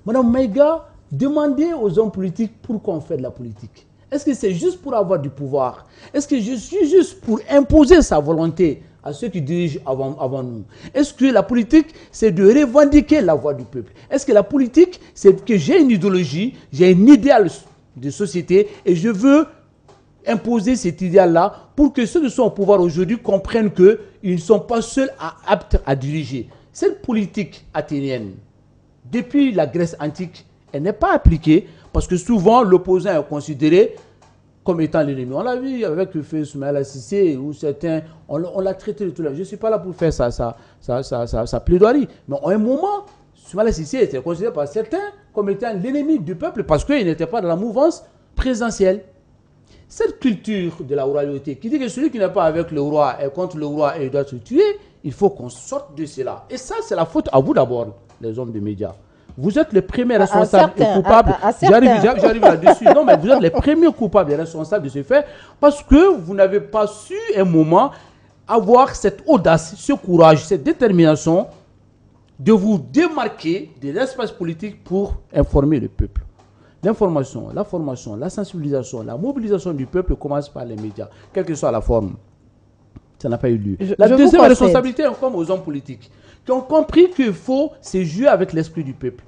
Madame Maïga, demandez aux hommes politiques pourquoi on fait de la politique. Est-ce que c'est juste pour avoir du pouvoir? Est-ce que je suis juste pour imposer sa volonté à ceux qui dirigent avant nous? Est-ce que la politique, c'est de revendiquer la voix du peuple? Est-ce que la politique, c'est que j'ai une idéologie, j'ai un idéal de société et je veux imposer cet idéal-là pour que ceux qui sont au pouvoir aujourd'hui comprennent qu'ils ne sont pas seuls aptes à diriger. Cette politique athénienne, depuis la Grèce antique, elle n'est pas appliquée parce que souvent l'opposant est considéré comme étant l'ennemi. On l'a vu avec le feu Soumaïla Cissé ou certains, on l'a traité de tout là. Je ne suis pas là pour faire sa plaidoirie. Mais à un moment, Soumaïla Cissé était considéré par certains comme étant l'ennemi du peuple parce qu'il n'était pas dans la mouvance présidentielle. Cette culture de la royauté qui dit que celui qui n'est pas avec le roi est contre le roi et il doit se tuer, il faut qu'on sorte de cela. Et ça, c'est la faute à vous d'abord, les hommes de médias. Vous êtes les premiers responsables et coupables. J'arrive là-dessus. Non, mais vous êtes les premiers coupables et responsables de ce fait parce que vous n'avez pas su, un moment, avoir cette audace, ce courage, cette détermination de vous démarquer de l'espace politique pour informer le peuple. L'information, la formation, la sensibilisation, la mobilisation du peuple commence par les médias, quelle que soit la forme. Ça n'a pas eu lieu. La deuxième responsabilité incombe aux hommes politiques qui ont compris qu'il faut se jouer avec l'esprit du peuple.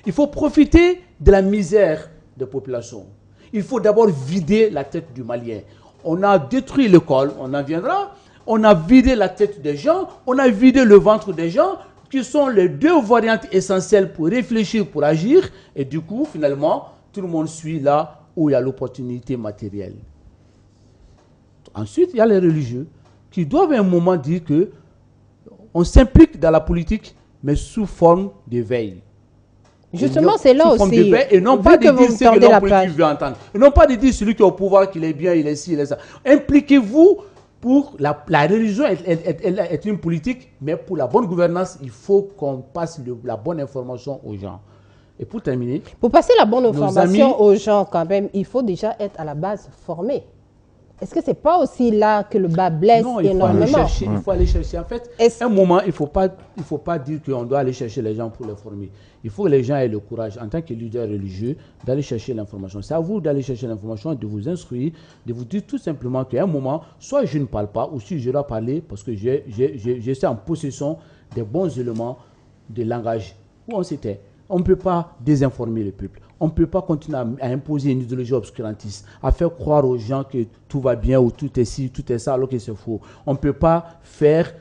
Il faut profiter de la misère des populations. Il faut d'abord vider la tête du Malien. On a détruit l'école, on en viendra. On a vidé la tête des gens, on a vidé le ventre des gens, qui sont les deux variantes essentielles pour réfléchir, pour agir. Et du coup, finalement, tout le monde suit là où il y a l'opportunité matérielle. Ensuite, il y a les religieux qui doivent à un moment dire que on s'implique dans la politique, mais sous forme de veille. Justement, c'est là aussi. Et non pas de dire ce que l'homme politique veut entendre. Et non pas de dire celui qui est au pouvoir qu'il est bien, il est ci, il est ça. Impliquez-vous pour la religion est une politique, mais pour la bonne gouvernance, il faut qu'on passe la bonne information aux gens. Et pour terminer... Pour passer la bonne information aux gens, quand même, il faut déjà être à la base formé. Est-ce que ce n'est pas aussi là que le bas blesse énormément? Il faut aller chercher. En fait, à un moment, il ne faut pas dire qu'on doit aller chercher les gens pour les former. Il faut que les gens aient le courage, en tant que leader religieux, d'aller chercher l'information. C'est à vous d'aller chercher l'information, de vous instruire, de vous dire tout simplement qu'à un moment, soit je ne parle pas, ou si je dois parler, parce que je suis en possession des bons éléments de langage. Où on s'était. On ne peut pas désinformer le peuple. On ne peut pas continuer à imposer une idéologie obscurantiste, à faire croire aux gens que tout va bien ou tout est ci, tout est ça, alors que c'est faux. On ne peut pas faire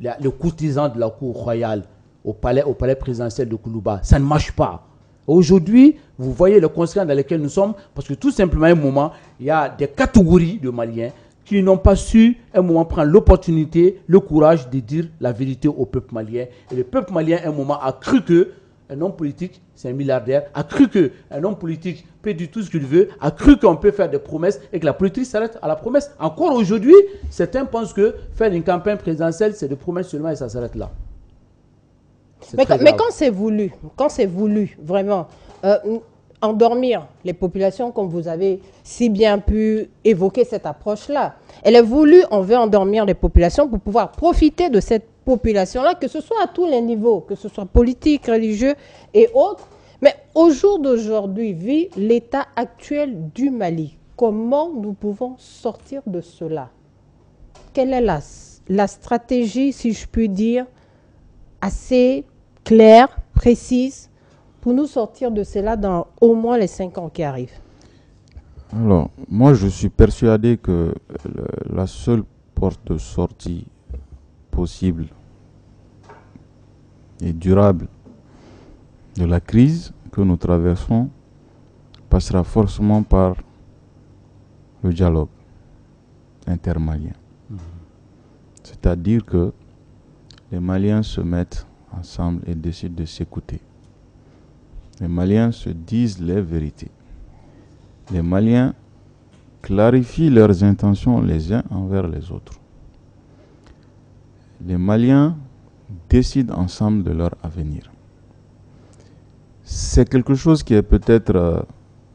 le courtisan de la cour royale au palais présidentiel de Koulouba. Ça ne marche pas. Aujourd'hui, vous voyez les conséquences dans lesquelles nous sommes, parce que tout simplement, à un moment, il y a des catégories de Maliens qui n'ont pas su, à un moment, prendre l'opportunité, le courage de dire la vérité au peuple malien. Et le peuple malien, à un moment, a cru que un homme politique, c'est un milliardaire, a cru qu'un homme politique peut dire tout ce qu'il veut, a cru qu'on peut faire des promesses et que la politique s'arrête à la promesse. Encore aujourd'hui, certains pensent que faire une campagne présidentielle, c'est des promesses seulement et ça s'arrête là. Mais quand c'est voulu, vraiment, endormir les populations, comme vous avez si bien pu évoquer cette approche-là. Elle est voulue, on veut endormir les populations pour pouvoir profiter de cette population-là, que ce soit à tous les niveaux, que ce soit politique, religieux et autres. Mais au jour d'aujourd'hui, vu l'état actuel du Mali, comment nous pouvons sortir de cela? Quelle est la stratégie, si je puis dire, assez claire, précise, pour nous sortir de cela dans au moins les 5 ans qui arrivent? Alors, moi, je suis persuadé que la seule porte de sortie possible et durable de la crise que nous traversons passera forcément par le dialogue intermalien. C'est-à-dire que les Maliens se mettent ensemble et décident de s'écouter. Les Maliens se disent les vérités. Les Maliens clarifient leurs intentions les uns envers les autres. Les Maliens décident ensemble de leur avenir. C'est quelque chose qui est peut-être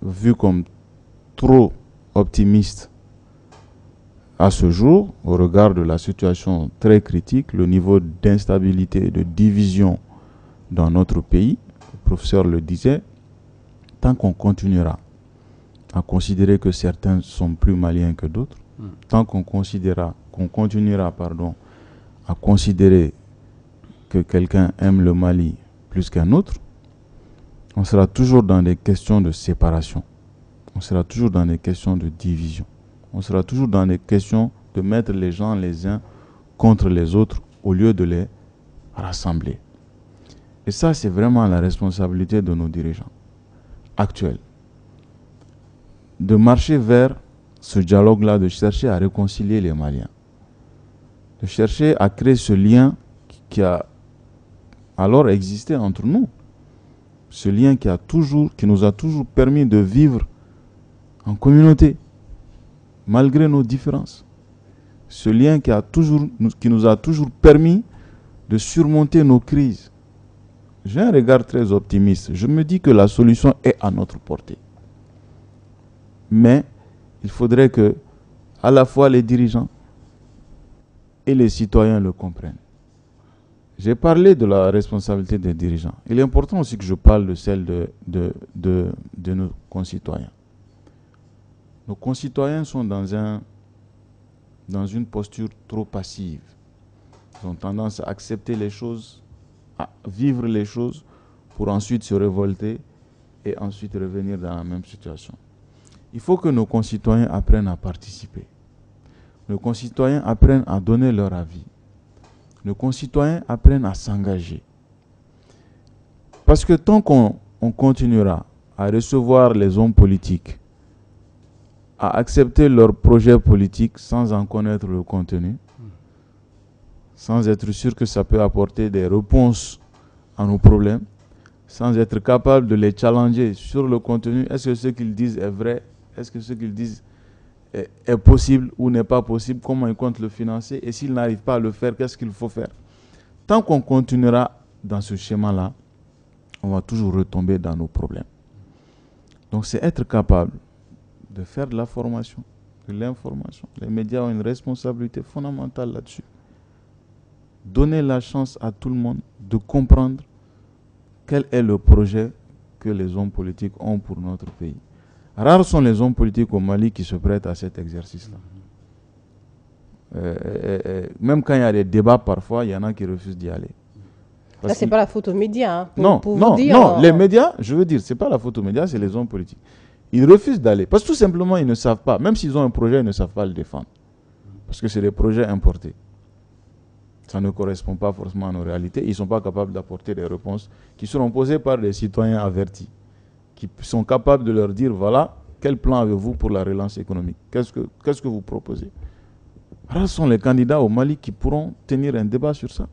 vu comme trop optimiste à ce jour, au regard de la situation très critique, le niveau d'instabilité et de division dans notre pays. Le professeur le disait, tant qu'on continuera à considérer que certains sont plus maliens que d'autres, tant qu'on continuera à considérer que quelqu'un aime le Mali plus qu'un autre, on sera toujours dans des questions de séparation. On sera toujours dans des questions de division. On sera toujours dans des questions de mettre les gens les uns contre les autres au lieu de les rassembler. Et ça, c'est vraiment la responsabilité de nos dirigeants actuels. De marcher vers ce dialogue-là, de chercher à réconcilier les Maliens. De chercher à créer ce lien qui a alors existé entre nous. Ce lien qui nous a toujours permis de vivre en communauté, malgré nos différences. Ce lien qui nous a toujours permis de surmonter nos crises. J'ai un regard très optimiste. Je me dis que la solution est à notre portée. Mais il faudrait que à la fois les dirigeants et les citoyens le comprennent. J'ai parlé de la responsabilité des dirigeants. Il est important aussi que je parle de celle de nos concitoyens. Nos concitoyens sont dans une posture trop passive. Ils ont tendance à accepter les choses, à vivre les choses, pour ensuite se révolter et ensuite revenir dans la même situation. Il faut que nos concitoyens apprennent à participer. Nos concitoyens apprennent à donner leur avis. Nos concitoyens apprennent à s'engager. Parce que tant qu'on continuera à recevoir les hommes politiques, à accepter leurs projets politiques sans en connaître le contenu, sans être sûr que ça peut apporter des réponses à nos problèmes, sans être capable de les challenger sur le contenu, est-ce que ce qu'ils disent est vrai, est-ce que ce qu'ils disent est possible ou n'est pas possible, comment ils comptent le financer, et s'ils n'arrivent pas à le faire, qu'est-ce qu'il faut faire? Tant qu'on continuera dans ce schéma-là, on va toujours retomber dans nos problèmes. Donc c'est être capable de faire de la formation, de l'information. Les médias ont une responsabilité fondamentale là-dessus. Donner la chance à tout le monde de comprendre quel est le projet que les hommes politiques ont pour notre pays. Rares sont les hommes politiques au Mali qui se prêtent à cet exercice-là. Même quand il y a des débats, parfois, il y en a qui refusent d'y aller. Là, ce n'est pas la faute aux médias. Hein, non, les médias, je veux dire, ce n'est pas la faute aux médias, c'est les hommes politiques. Ils refusent d'aller parce que tout simplement, ils ne savent pas. Même s'ils ont un projet, ils ne savent pas le défendre. Parce que c'est des projets importés. Ça ne correspond pas forcément à nos réalités. Ils ne sont pas capables d'apporter des réponses qui seront posées par des citoyens avertis, qui sont capables de leur dire, voilà, quel plan avez-vous pour la relance économique? Qu'est-ce que vous proposez? Rares sont les candidats au Mali qui pourront tenir un débat sur ça.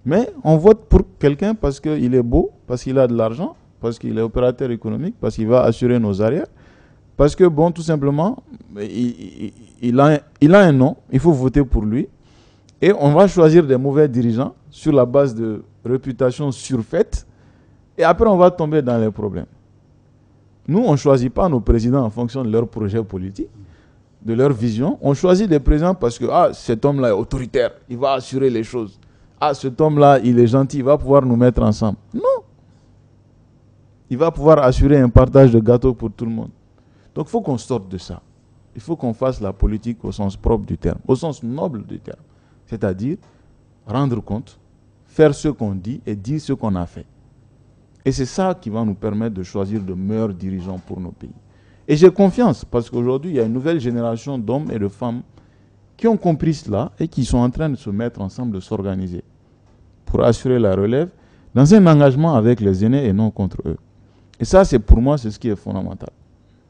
Mais on vote pour quelqu'un parce qu'il est beau, parce qu'il a de l'argent, parce qu'il est opérateur économique, parce qu'il va assurer nos arrières, parce que, bon, tout simplement, il a un nom, il faut voter pour lui, et on va choisir des mauvais dirigeants sur la base de réputation surfaite, et après on va tomber dans les problèmes. Nous, on ne choisit pas nos présidents en fonction de leur projet politique, de leur vision. On choisit des présidents parce que cet homme-là est autoritaire, il va assurer les choses. Cet homme-là, il est gentil, il va pouvoir nous mettre ensemble. Non. Il va pouvoir assurer un partage de gâteaux pour tout le monde. Donc, il faut qu'on sorte de ça. Il faut qu'on fasse la politique au sens propre du terme, au sens noble du terme. C'est-à-dire rendre compte, faire ce qu'on dit et dire ce qu'on a fait. Et c'est ça qui va nous permettre de choisir de meilleurs dirigeants pour nos pays. Et j'ai confiance parce qu'aujourd'hui, il y a une nouvelle génération d'hommes et de femmes qui ont compris cela et qui sont en train de se mettre ensemble, de s'organiser pour assurer la relève dans un engagement avec les aînés et non contre eux. Et ça, c'est pour moi, c'est ce qui est fondamental.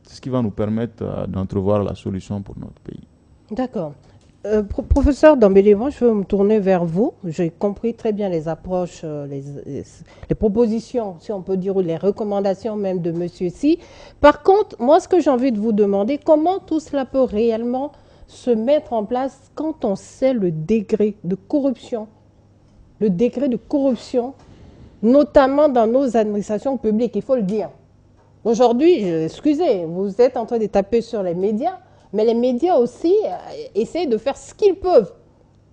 C'est ce qui va nous permettre d'entrevoir la solution pour notre pays. D'accord. Professeur Dambélé-Van, je veux me tourner vers vous. J'ai compris très bien les approches, les propositions, si on peut dire, ou les recommandations même de Monsieur Si. Par contre, moi, ce que j'ai envie de vous demander, comment tout cela peut réellement se mettre en place quand on sait le degré de corruption, notamment dans nos administrations publiques, il faut le dire. Aujourd'hui, excusez, vous êtes en train de taper sur les médias, mais les médias aussi essayent de faire ce qu'ils peuvent.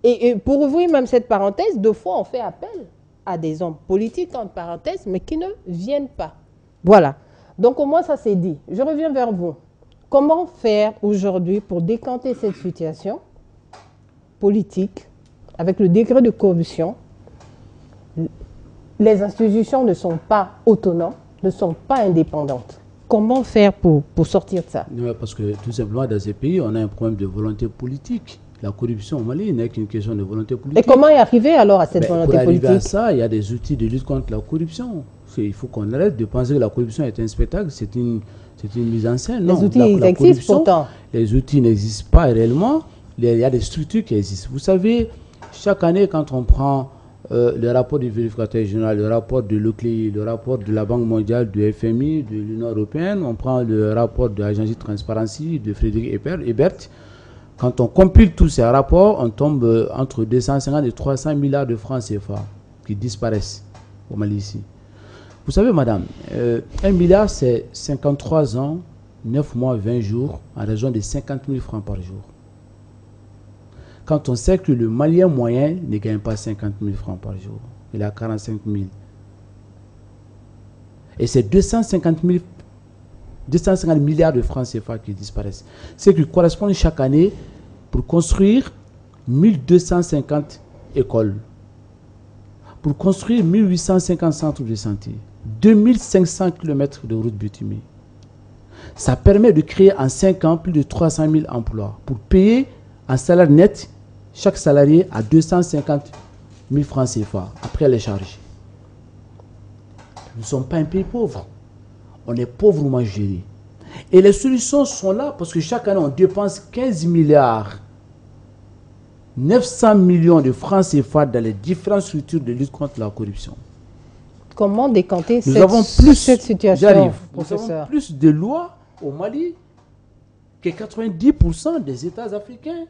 Et pour ouvrir même cette parenthèse, deux fois on fait appel à des hommes politiques, entre parenthèses, mais qui ne viennent pas. Voilà. Donc au moins ça c'est dit. Je reviens vers vous. Comment faire aujourd'hui pour décanter cette situation politique avec le degré de corruption? Les institutions ne sont pas autonomes, ne sont pas indépendantes. Comment faire pour sortir de ça? Non, parce que tout simplement, dans ces pays, on a un problème de volonté politique. La corruption au Mali n'est qu'une question de volonté politique. Et comment y arriver alors à cette volonté politique? Pour arriver à ça, il y a des outils de lutte contre la corruption. Il faut qu'on arrête de penser que la corruption est un spectacle, c'est une mise en scène. Les outils existent pourtant. Les outils n'existent pas réellement. Il y a des structures qui existent. Vous savez, chaque année, quand on prend le rapport du vérificateur général, le rapport de l'OCLEI, le rapport de la Banque mondiale, du FMI, de l'Union européenne, on prend le rapport de l'Agence de Transparency de Frédéric Ebert. Quand on compile tous ces rapports, on tombe entre 250 et 300 milliards de francs CFA qui disparaissent au Mali ici. Vous savez, madame, 1 milliard, c'est 53 ans, 9 mois, 20 jours, en raison de 50 000 francs par jour. Quand on sait que le Malien moyen ne gagne pas 50 000 francs par jour, il a 45 000. Et c'est 250 milliards de francs CFA qui disparaissent. Ce qui correspond chaque année pour construire 1250 écoles, pour construire 1850 centres de santé, 2500 km de routes bitumées. Ça permet de créer en 5 ans plus de 300 000 emplois pour payer un salaire net chaque salarié à 250 000 francs CFA après les charges. Nous ne sommes pas un pays pauvre. On est pauvrement géré. Et les solutions sont là parce que chaque année, on dépense 15 milliards 900 millions de francs CFA dans les différentes structures de lutte contre la corruption. Comment décanter cette situation, professeur? Nous avons plus de lois au Mali que 90% des États africains,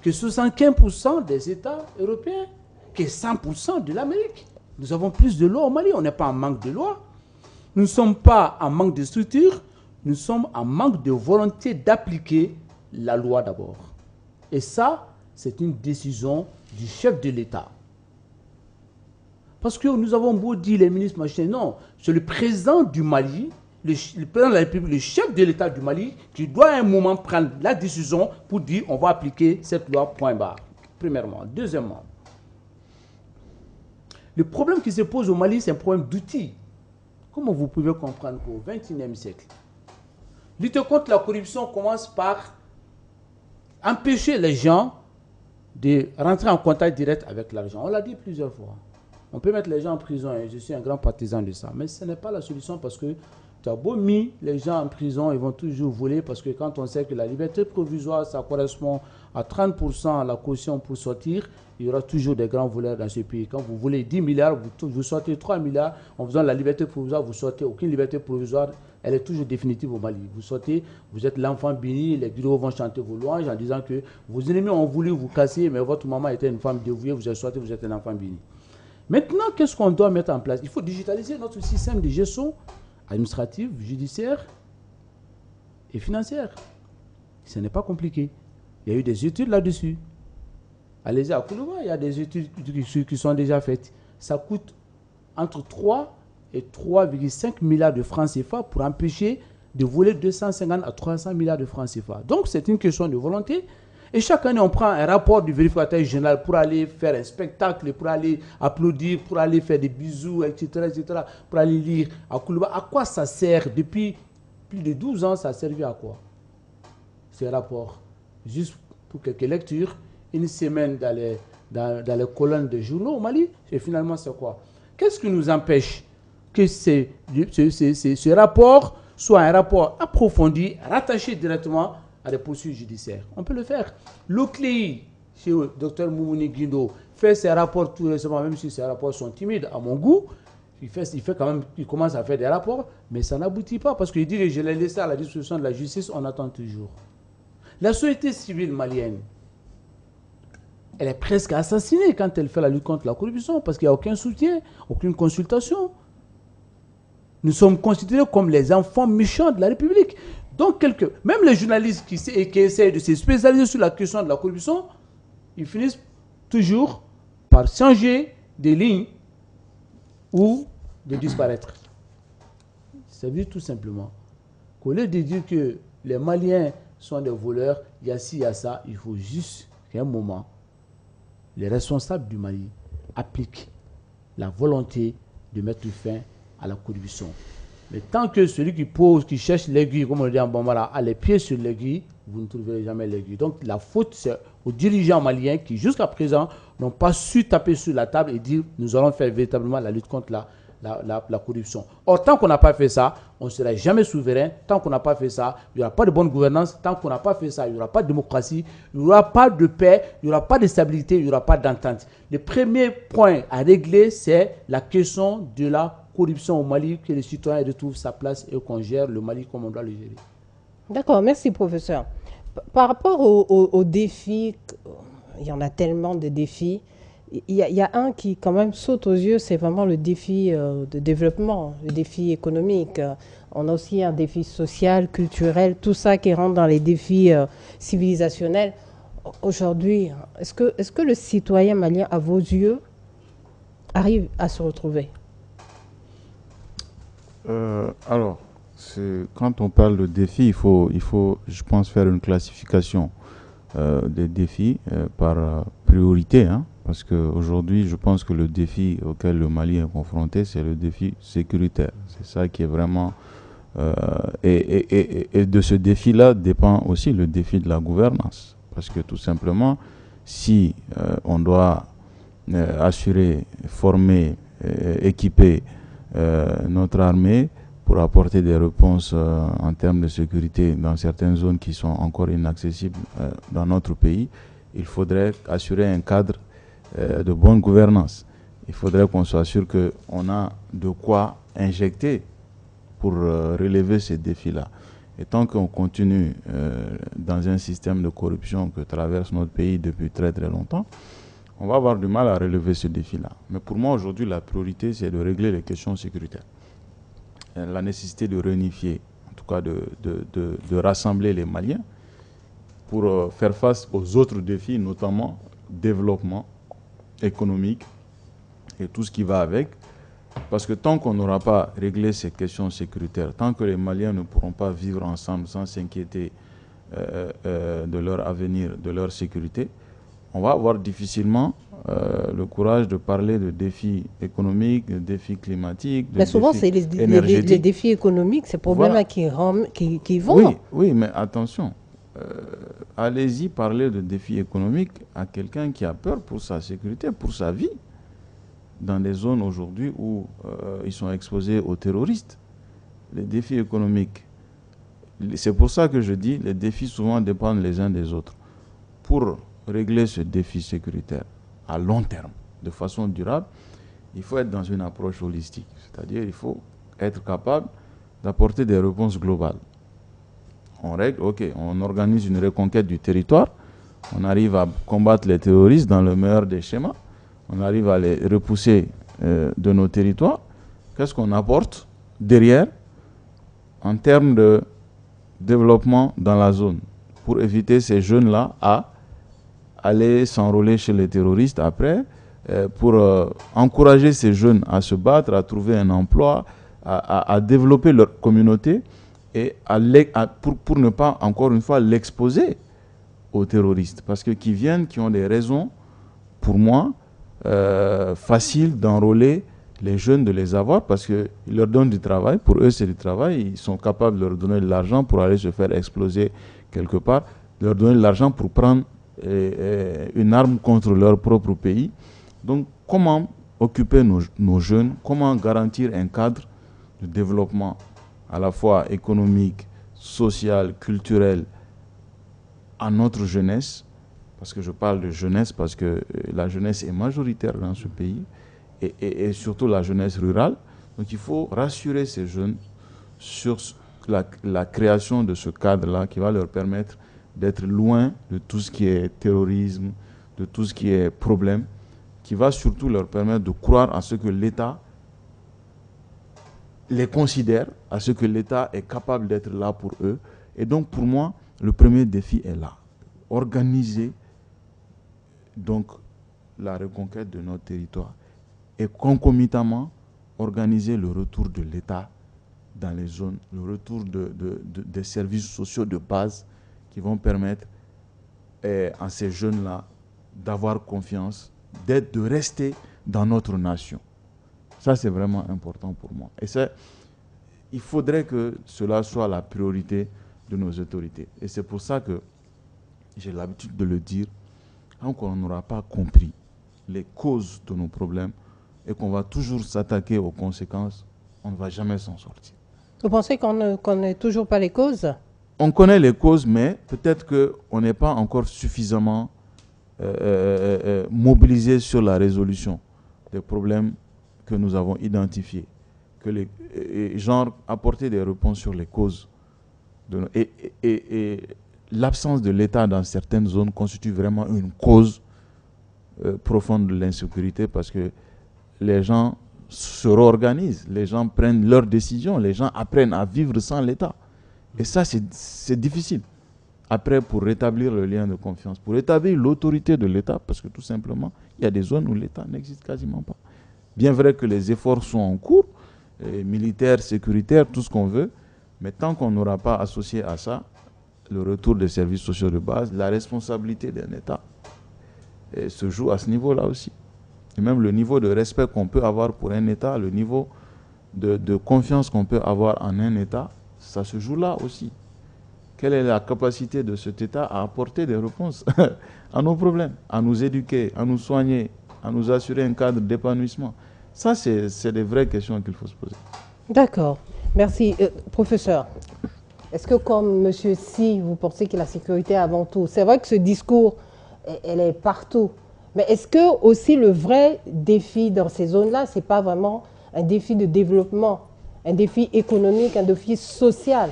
que 75% des États européens, que 100% de l'Amérique. Nous avons plus de lois au Mali. On n'est pas en manque de lois. Nous ne sommes pas en manque de structures. Nous sommes en manque de volonté d'appliquer la loi d'abord. Et ça, c'est une décision du chef de l'État. Parce que nous avons beau dire les ministres machin, non, c'est le président du Mali, le président de la République, le chef de l'État du Mali, qui doit à un moment prendre la décision pour dire on va appliquer cette loi, point barre. Premièrement. Deuxièmement, le problème qui se pose au Mali, c'est un problème d'outils. Comment vous pouvez comprendre qu'au XXIe siècle, lutter contre la corruption commence par empêcher les gens de rentrer en contact direct avec l'argent. On l'a dit plusieurs fois. On peut mettre les gens en prison et je suis un grand partisan de ça. Mais ce n'est pas la solution parce que tu as beau mis les gens en prison, ils vont toujours voler parce que quand on sait que la liberté provisoire, ça correspond à 30% à la caution pour sortir, il y aura toujours des grands voleurs dans ce pays. Quand vous volez 10 milliards, vous sortez 3 milliards, en faisant la liberté provisoire, vous sortez aucune liberté provisoire, elle est toujours définitive au Mali. Vous sortez, vous êtes l'enfant béni, les grillots vont chanter vos louanges en disant que vos ennemis ont voulu vous casser, mais votre maman était une femme dévouée, vous êtes sorti, vous êtes un enfant béni. Maintenant, qu'est-ce qu'on doit mettre en place? Il faut digitaliser notre système de gestion administrative, judiciaire et financière. Ce n'est pas compliqué. Il y a eu des études là-dessus. Allez-y à Koulouba, il y a des études qui sont déjà faites. Ça coûte entre 3 et 3,5 milliards de francs CFA pour empêcher de voler 250 à 300 milliards de francs CFA. Donc, c'est une question de volonté. Et chaque année, on prend un rapport du vérificateur général pour aller faire un spectacle, pour aller applaudir, pour aller faire des bisous, etc., pour aller lire à Koulouba. À quoi ça sert? Depuis plus de 12 ans, ça a servi à quoi? Ces rapports. Juste pour quelques lectures, une semaine dans les colonnes de journaux au Mali. Et finalement, c'est quoi? Qu'est-ce qui nous empêche que ce rapport soit un rapport approfondi, rattaché directement à des poursuites judiciaires? On peut le faire. L'OCLEI, chez le Dr Moumouni Guindo, fait ses rapports tout récemment, même si ces rapports sont timides à mon goût. Il commence à faire des rapports, mais ça n'aboutit pas parce qu'il dit que je l'ai laissé à la disposition de la justice, on attend toujours. La société civile malienne, elle est presque assassinée quand elle fait la lutte contre la corruption parce qu'il n'y a aucun soutien, aucune consultation. Nous sommes considérés comme les enfants méchants de la République. Donc, même les journalistes qui essayent de se spécialiser sur la question de la corruption, ils finissent toujours par changer de ligne ou de disparaître. Ça veut dire tout simplement qu'au lieu de dire que les Maliens sont des voleurs, il y a ci, il y a ça, il faut juste qu'à un moment, les responsables du Mali appliquent la volonté de mettre fin à la corruption. Mais tant que celui qui cherche l'aiguille, comme on le dit en Bambara, a les pieds sur l'aiguille, vous ne trouverez jamais l'aiguille. Donc la faute, c'est aux dirigeants maliens qui, jusqu'à présent, n'ont pas su taper sur la table et dire nous allons faire véritablement la lutte contre la corruption. Or, tant qu'on n'a pas fait ça, on ne sera jamais souverain. Tant qu'on n'a pas fait ça, il n'y aura pas de bonne gouvernance. Tant qu'on n'a pas fait ça, il n'y aura pas de démocratie, il n'y aura pas de paix, il n'y aura pas de stabilité, il n'y aura pas d'entente. Le premier point à régler, c'est la question de la corruption au Mali, que les citoyens retrouvent sa place et qu'on gère le Mali comme on doit le gérer. D'accord, merci professeur. Par rapport aux défis, il y en a tellement de défis. Il y a un qui quand même saute aux yeux, c'est vraiment le défi de développement, le défi économique. On a aussi un défi social, culturel, tout ça qui rentre dans les défis civilisationnels. Aujourd'hui, est-ce que le citoyen malien, à vos yeux, arrive à se retrouver? Alors, quand on parle de défis, il faut, je pense, faire une classification des défis par priorité, hein, parce qu'aujourd'hui, je pense que le défi auquel le Mali est confronté, c'est le défi sécuritaire. C'est ça qui est vraiment... et de ce défi-là dépend aussi le défi de la gouvernance. Parce que tout simplement, si on doit assurer, former, équiper notre armée pour apporter des réponses en termes de sécurité dans certaines zones qui sont encore inaccessibles dans notre pays, il faudrait assurer un cadre de bonne gouvernance. Il faudrait qu'on soit sûr qu'on a de quoi injecter pour relever ces défis-là. Et tant qu'on continue dans un système de corruption que traverse notre pays depuis très très longtemps, on va avoir du mal à relever ce défi-là. Mais pour moi, aujourd'hui, la priorité, c'est de régler les questions sécuritaires. La nécessité de réunifier, en tout cas de rassembler les Maliens pour faire face aux autres défis, notamment développement économique et tout ce qui va avec. Parce que tant qu'on n'aura pas réglé ces questions sécuritaires, tant que les Maliens ne pourront pas vivre ensemble sans s'inquiéter de leur avenir, de leur sécurité, on va avoir difficilement le courage de parler de défis économiques, de défis climatiques, de mais souvent, c'est les défis économiques, ces problèmes-là qui vont. Oui, mais attention, allez-y parler de défis économiques à quelqu'un qui a peur pour sa sécurité, pour sa vie, dans des zones aujourd'hui où ils sont exposés aux terroristes. Les défis économiques, c'est pour ça que je dis, les défis souvent dépendent les uns des autres. Pour régler ce défi sécuritaire à long terme, de façon durable, il faut être dans une approche holistique. C'est-à-dire il faut être capable d'apporter des réponses globales. On règle, on organise une reconquête du territoire, on arrive à combattre les terroristes dans le meilleur des schémas, on arrive à les repousser de nos territoires. Qu'est-ce qu'on apporte derrière en termes de développement dans la zone, pour éviter ces jeunes-là à aller s'enrôler chez les terroristes après, pour encourager ces jeunes à se battre, à trouver un emploi, à développer leur communauté et pour ne pas, encore une fois, l'exposer aux terroristes. Parce que qui viennent, qui ont des raisons, pour moi, faciles d'enrôler les jeunes, de les avoir, parce qu'ils leur donnent du travail. Pour eux, c'est du travail. Ils sont capables de leur donner de l'argent pour aller se faire exploser quelque part, de leur donner de l'argent pour prendre une arme contre leur propre pays. Donc, comment occuper nos jeunes, comment garantir un cadre de développement à la fois économique, social, culturel à notre jeunesse, parce que je parle de jeunesse parce que la jeunesse est majoritaire dans ce pays, et surtout la jeunesse rurale. Donc il faut rassurer ces jeunes sur la création de ce cadre-là qui va leur permettre d'être loin de tout ce qui est terrorisme, de tout ce qui est problème, qui va surtout leur permettre de croire à ce que l'État les considère, à ce que l'État est capable d'être là pour eux. Et donc pour moi, le premier défi est là. Organiser donc la reconquête de notre territoire et concomitamment organiser le retour de l'État dans les zones, le retour des services sociaux de base qui vont permettre à ces jeunes-là d'avoir confiance, de rester dans notre nation. Ça, c'est vraiment important pour moi. Et il faudrait que cela soit la priorité de nos autorités. Et c'est pour ça que j'ai l'habitude de le dire, tant qu'on n'aura pas compris les causes de nos problèmes et qu'on va toujours s'attaquer aux conséquences, on ne va jamais s'en sortir. Vous pensez qu'on ne connaît toujours pas les causes? On connaît les causes, mais peut-être qu'on n'est pas encore suffisamment mobilisé sur la résolution des problèmes que nous avons identifiés. Genre apporter des réponses sur les causes. Et l'absence de l'État dans certaines zones constitue vraiment une cause profonde de l'insécurité, parce que les gens se réorganisent, les gens prennent leurs décisions, les gens apprennent à vivre sans l'État. Et ça, c'est difficile. Après, pour rétablir le lien de confiance, pour rétablir l'autorité de l'État, parce que tout simplement, il y a des zones où l'État n'existe quasiment pas. Bien vrai que les efforts sont en cours, militaires, sécuritaires, tout ce qu'on veut, mais tant qu'on n'aura pas associé à ça le retour des services sociaux de base, la responsabilité d'un État se joue à ce niveau-là aussi. Et même le niveau de respect qu'on peut avoir pour un État, le niveau de confiance qu'on peut avoir en un État, ça se joue là aussi. Quelle est la capacité de cet État à apporter des réponses à nos problèmes, à nous éduquer, à nous soigner, à nous assurer un cadre d'épanouissement? Ça, c'est des vraies questions qu'il faut se poser. D'accord. Merci. Professeur, est-ce que comme M. Si, vous pensez que la sécurité avant tout? C'est vrai que ce discours, elle est partout. Mais est-ce que aussi le vrai défi dans ces zones-là, ce n'est pas vraiment un défi de développement, un défi économique, un défi social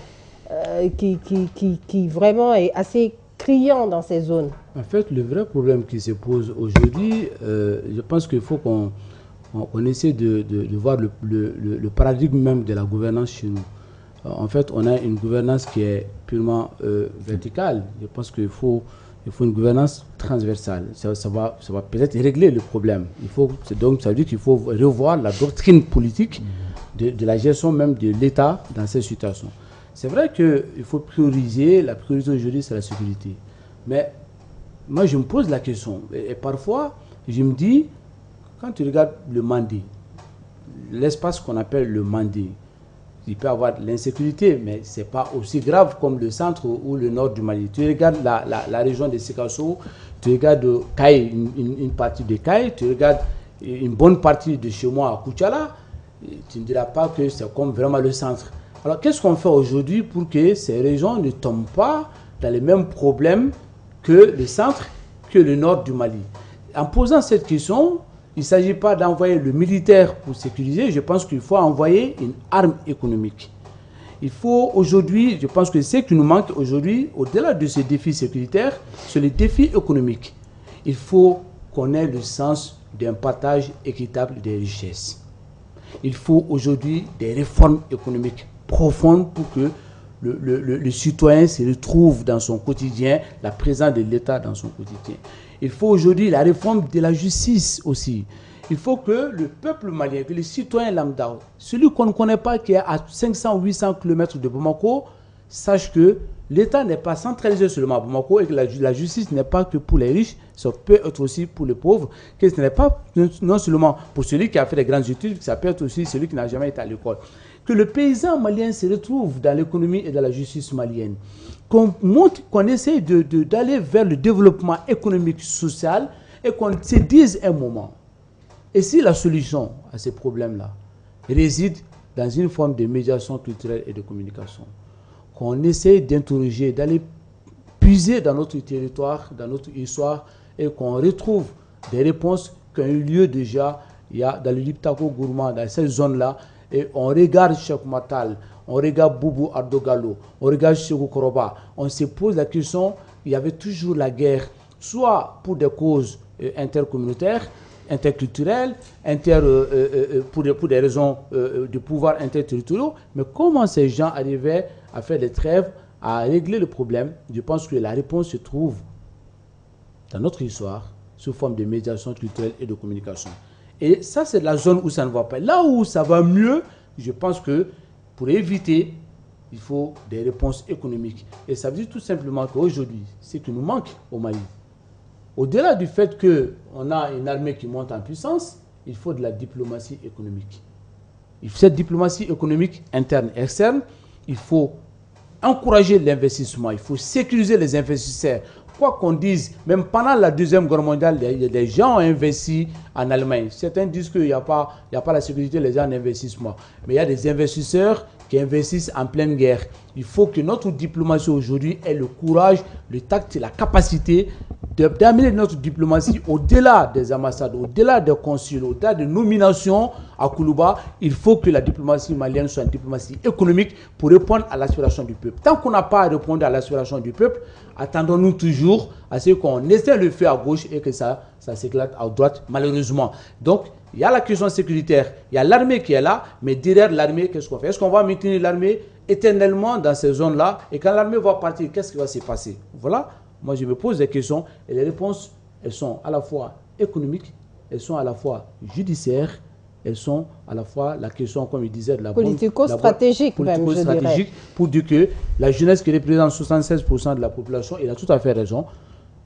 qui vraiment est assez criant dans ces zones? En fait, le vrai problème qui se pose aujourd'hui, je pense qu'il faut qu'on essaie de voir le paradigme même de la gouvernance chez nous. En fait, on a une gouvernance qui est purement verticale. Je pense qu'il faut une gouvernance transversale. Ça va peut-être régler le problème. Donc, ça veut dire qu'il faut revoir la doctrine politique de la gestion même de l'État dans ces situations. C'est vrai qu'il faut prioriser. La priorité aujourd'hui, c'est la sécurité. Mais moi, je me pose la question. Et parfois, je me dis, quand tu regardes le Mandé, l'espace qu'on appelle le Mandé, il peut y avoir de l'insécurité, mais ce n'est pas aussi grave comme le centre ou le nord du Mali. Tu regardes la région de Sikasso, tu regardes Kaye, une partie de Kaye, tu regardes une bonne partie de chez moi à Koutchala, tu ne diras pas que c'est comme vraiment le centre. Alors qu'est-ce qu'on fait aujourd'hui pour que ces régions ne tombent pas dans les mêmes problèmes que le centre, que le nord du Mali? En posant cette question, il ne s'agit pas d'envoyer le militaire pour sécuriser, je pense qu'il faut envoyer une arme économique. Il faut aujourd'hui, je pense que ce qui nous manque aujourd'hui, au-delà de ces défis sécuritaires, c'est les défis économiques. Il faut qu'on ait le sens d'un partage équitable des richesses. Il faut aujourd'hui des réformes économiques profonde pour que le citoyen se retrouve dans son quotidien, la présence de l'État dans son quotidien. Il faut aujourd'hui la réforme de la justice aussi. Il faut que le peuple malien, que les citoyens lambda, celui qu'on ne connaît pas, qui est à 500 ou 800 km de Bamako, sache que l'État n'est pas centralisé seulement à Bamako et que la justice n'est pas que pour les riches, ça peut être aussi pour les pauvres, que ce n'est pas non seulement pour celui qui a fait des grandes études, ça peut être aussi celui qui n'a jamais été à l'école. Que le paysan malien se retrouve dans l'économie et dans la justice malienne. Qu'on essaie d'aller vers le développement économique, social et qu'on se dise un moment. Et si la solution à ces problèmes-là réside dans une forme de médiation culturelle et de communication, qu'on essaie d'interroger, d'aller puiser dans notre territoire, dans notre histoire, et qu'on retrouve des réponses qui ont eu lieu déjà dans le Liptako Gourmand, dans cette zone-là, et on regarde Cheikh Matal, on regarde Boubou Ardogalo, on regarde Cheikh Koroba, on se pose la question, il y avait toujours la guerre, soit pour des causes intercommunautaires, interculturelles, pour des raisons de pouvoir interterritoriaux, mais comment ces gens arrivaient à faire des trêves, à régler le problème? Je pense que la réponse se trouve dans notre histoire, sous forme de médiation culturelle et de communication. Et ça, c'est la zone où ça ne va pas. Là où ça va mieux, je pense que pour éviter, il faut des réponses économiques. Et ça veut dire tout simplement qu'aujourd'hui, ce qui nous manque au Mali, au-delà du fait qu'on a une armée qui monte en puissance, il faut de la diplomatie économique. Cette diplomatie économique interne et externe, il faut encourager l'investissement, il faut sécuriser les investisseurs. Quoi qu'on dise, même pendant la Deuxième Guerre mondiale, des gens ont investi en Allemagne. Certains disent qu'il n'y a pas la sécurité, les gens n'investissent pas. Mais il y a des investisseurs qui investissent en pleine guerre. Il faut que notre diplomatie aujourd'hui ait le courage, le tact et la capacité d'amener notre diplomatie au-delà des ambassades, au-delà des consuls, au-delà des nominations à Koulouba. Il faut que la diplomatie malienne soit une diplomatie économique pour répondre à l'aspiration du peuple. Tant qu'on n'a pas à répondre à l'aspiration du peuple, attendons-nous toujours à ce qu'on essaie de le faire à gauche et que ça s'éclate à droite, malheureusement. Donc, il y a la question sécuritaire, il y a l'armée qui est là, mais derrière l'armée, qu'est-ce qu'on fait? Est-ce qu'on va maintenir l'armée éternellement dans ces zones-là? Et quand l'armée va partir, qu'est-ce qui va se passer? Voilà. Moi, je me pose des questions et les réponses, elles sont à la fois économiques, elles sont à la fois judiciaires, elles sont à la fois la question, comme il disait, de la politico-stratégique, politico-stratégique, pour dire que la jeunesse qui représente 76% de la population, il a tout à fait raison,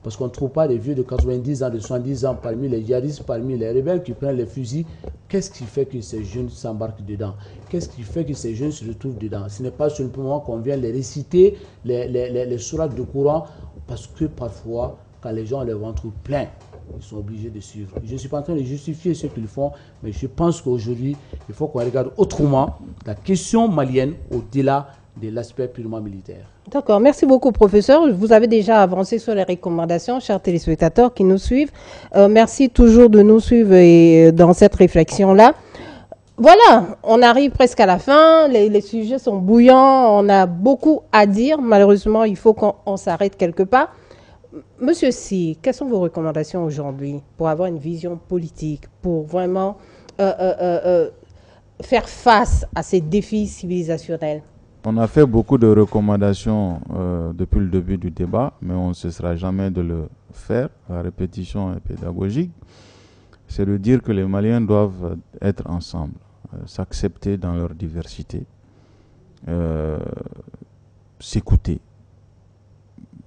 parce qu'on ne trouve pas des vieux de 90 ans, de 70 ans parmi les djihadistes, parmi les rebelles qui prennent les fusils. Qu'est-ce qui fait que ces jeunes s'embarquent dedans? Qu'est-ce qui fait que ces jeunes se retrouvent dedans? Ce n'est pas simplement qu'on vient les réciter, les sourates de Coran, parce que parfois, quand les gens ont le ventre plein, ils sont obligés de suivre. Je ne suis pas en train de justifier ce qu'ils font, mais je pense qu'aujourd'hui, il faut qu'on regarde autrement la question malienne au-delà de l'aspect purement militaire. D'accord, merci beaucoup professeur. Vous avez déjà avancé sur les recommandations, chers téléspectateurs qui nous suivent. Merci toujours de nous suivre dans cette réflexion-là. Voilà, on arrive presque à la fin, les sujets sont bouillants, on a beaucoup à dire. Malheureusement, il faut qu'on s'arrête quelque part. Monsieur Sy, quelles sont vos recommandations aujourd'hui pour avoir une vision politique, pour vraiment faire face à ces défis civilisationnels? On a fait beaucoup de recommandations depuis le début du débat, mais on ne cessera jamais de le faire. La répétition est pédagogique. C'est de dire que les Maliens doivent être ensemble, s'accepter dans leur diversité, s'écouter,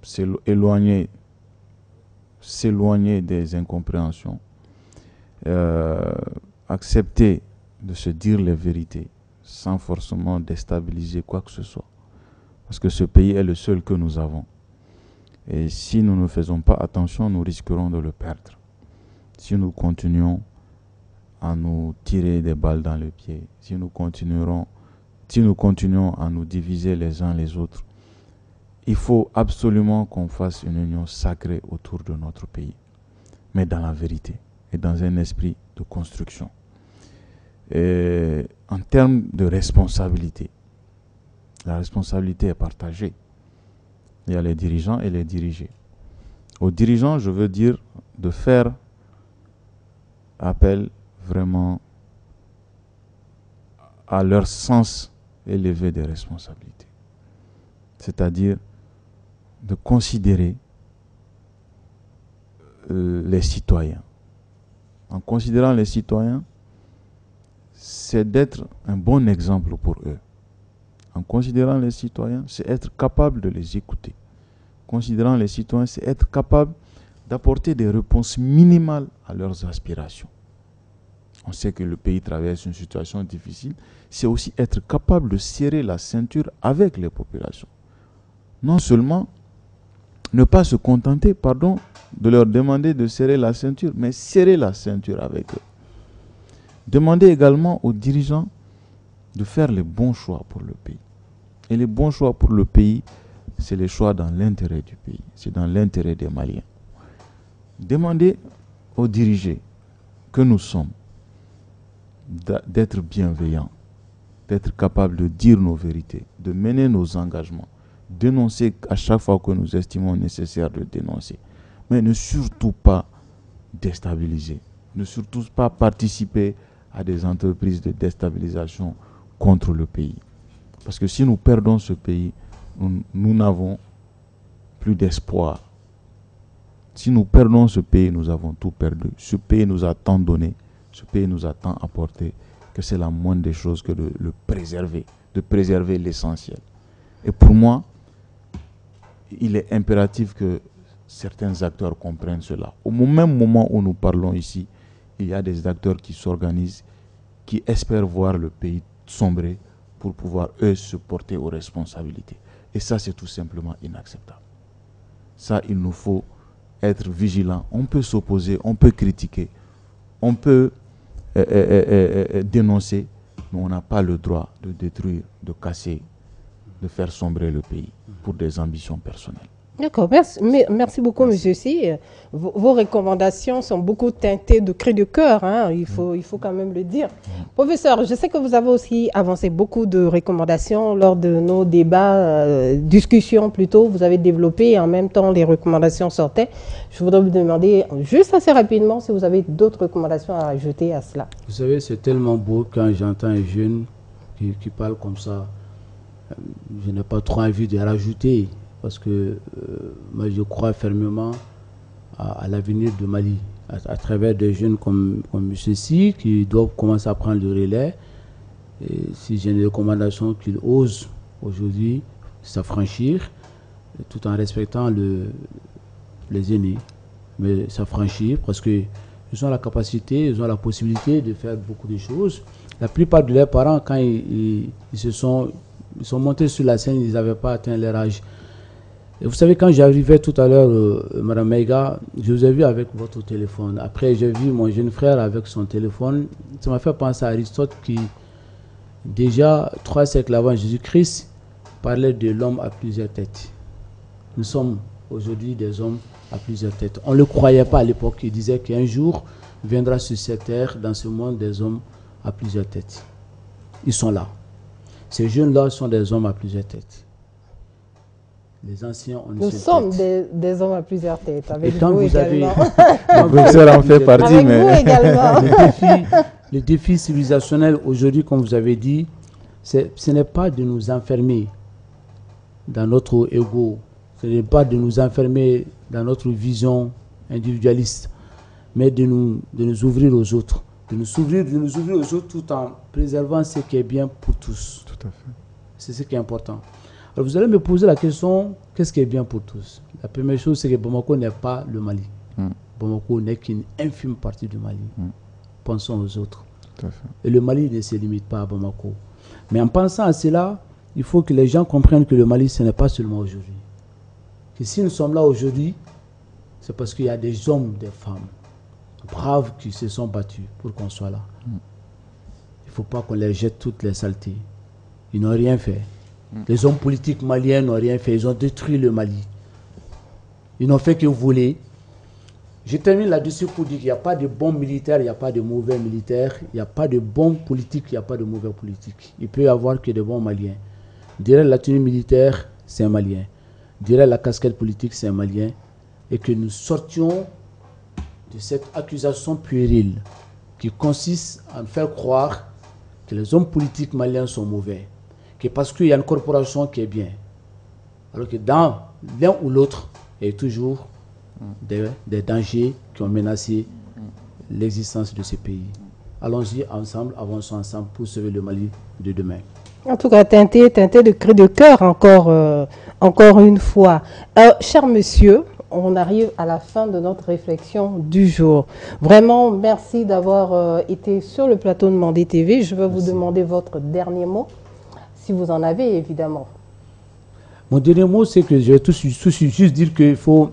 s'éloigner des incompréhensions, accepter de se dire les vérités sans forcément déstabiliser quoi que ce soit. Parce que ce pays est le seul que nous avons. Et si nous ne faisons pas attention, nous risquerons de le perdre. Si nous continuons à nous tirer des balles dans le pied, si nous continuons à nous diviser les uns les autres, il faut absolument qu'on fasse une union sacrée autour de notre pays, mais dans la vérité et dans un esprit de construction. Et en termes de responsabilité, la responsabilité est partagée. Il y a les dirigeants et les dirigés. Aux dirigeants, je veux dire de faire appel vraiment à leur sens élever des responsabilités. C'est-à-dire de considérer les citoyens. En considérant les citoyens, c'est d'être un bon exemple pour eux. En considérant les citoyens, c'est être capable de les écouter. Considérant les citoyens, c'est être capable d'apporter des réponses minimales à leurs aspirations. On sait que le pays traverse une situation difficile. C'est aussi être capable de serrer la ceinture avec les populations. Non seulement ne pas se contenter, de leur demander de serrer la ceinture, mais serrer la ceinture avec eux. Demander également aux dirigeants de faire les bons choix pour le pays. Et les bons choix pour le pays, c'est les choix dans l'intérêt du pays, c'est dans l'intérêt des Maliens. Demander aux dirigeants que nous sommes d'être bienveillants, d'être capables de dire nos vérités, de mener nos engagements, dénoncer à chaque fois que nous estimons nécessaire de dénoncer, mais ne surtout pas déstabiliser, ne surtout pas participer à des entreprises de déstabilisation contre le pays. Parce que si nous perdons ce pays, nous n'avons plus d'espoir. Si nous perdons ce pays, nous avons tout perdu. Ce pays nous a tant donné, ce pays nous a tant apporté, que c'est la moindre des choses que de le préserver, de préserver l'essentiel. Et pour moi, il est impératif que certains acteurs comprennent cela. Au même moment où nous parlons ici, il y a des acteurs qui s'organisent, qui espèrent voir le pays sombrer pour pouvoir, eux, se porter aux responsabilités. Et ça, c'est tout simplement inacceptable. Ça, il nous faut être vigilants. On peut s'opposer, on peut critiquer, on peut dénoncer, mais on n'a pas le droit de détruire, de casser, de faire sombrer le pays pour des ambitions personnelles. D'accord, merci beaucoup, monsieur Si. Vos recommandations sont beaucoup teintées de cris de cœur, hein, il faut quand même le dire. Professeur, je sais que vous avez aussi avancé beaucoup de recommandations lors de nos débats, discussions plutôt. Vous avez développé et en même temps les recommandations sortaient. Je voudrais vous demander juste assez rapidement si vous avez d'autres recommandations à ajouter à cela. Vous savez, c'est tellement beau quand j'entends un jeune qui parle comme ça. Je n'ai pas trop envie de rajouter. Parce que moi, je crois fermement à l'avenir du Mali, à travers des jeunes comme M. Si, qui doivent commencer à prendre le relais. Et si j'ai une recommandation qu'ils osent aujourd'hui s'affranchir, tout en respectant les aînés, mais s'affranchir parce qu'ils ont la capacité, ils ont la possibilité de faire beaucoup de choses. La plupart de leurs parents, quand ils sont montés sur la scène, ils n'avaient pas atteint leur âge. Et vous savez, quand j'arrivais tout à l'heure, Mme Maïga, je vous ai vu avec votre téléphone. Après, j'ai vu mon jeune frère avec son téléphone. Ça m'a fait penser à Aristote qui, déjà 3 siècles avant Jésus-Christ, parlait de l'homme à plusieurs têtes. Nous sommes aujourd'hui des hommes à plusieurs têtes. On ne le croyait pas à l'époque. Il disait qu'un jour viendra sur cette terre, dans ce monde, des hommes à plusieurs têtes. Ils sont là. Ces jeunes-là sont des hommes à plusieurs têtes. Les anciens ont une Nous sommes des hommes à plusieurs têtes, avec vous également. Le professeur en fait partie, avec mais... vous également. Le défi civilisationnel aujourd'hui, comme vous avez dit, ce n'est pas de nous enfermer dans notre ego, ce n'est pas de nous enfermer dans notre vision individualiste, mais de nous ouvrir aux autres, de nous ouvrir aux autres tout en préservant ce qui est bien pour tous. Tout à fait. C'est ce qui est important. Alors vous allez me poser la question, qu'est-ce qui est bien pour tous? La première chose, c'est que Bamako n'est pas le Mali. Bamako n'est qu'une infime partie du Mali. Pensons aux autres. Tout à fait. Et le Mali ne se limite pas à Bamako. Mais en pensant à cela, il faut que les gens comprennent que le Mali, ce n'est pas seulement aujourd'hui. Que si nous sommes là aujourd'hui, c'est parce qu'il y a des hommes, des femmes braves qui se sont battus pour qu'on soit là. Il ne faut pas qu'on les jette toutes les saletés. Ils n'ont rien fait. Les hommes politiques maliens n'ont rien fait. Ils ont détruit le Mali. Ils n'ont fait que voler. Je termine là-dessus pour dire qu'il n'y a pas de bons militaires, il n'y a pas de mauvais militaires, il n'y a pas de bons politiques, il n'y a pas de mauvais politiques. Il peut y avoir que de bons Maliens. Derrière la tenue militaire, c'est un Malien. Derrière la casquette politique, c'est un Malien. Et que nous sortions de cette accusation puérile qui consiste à faire croire que les hommes politiques maliens sont mauvais. que parce qu'il y a une corporation qui est bien. Alors que dans l'un ou l'autre, il y a toujours des dangers qui ont menacé l'existence de ce pays. Allons-y ensemble, avançons ensemble pour sauver le Mali de demain. En tout cas, teinté de cri de cœur encore une fois. Cher monsieur, on arrive à la fin de notre réflexion du jour. Vraiment, merci d'avoir été sur le plateau de Mandé TV. Je vais vous demander votre dernier mot, si vous en avez évidemment. Mon dernier mot, c'est que je vais juste dire qu'il faut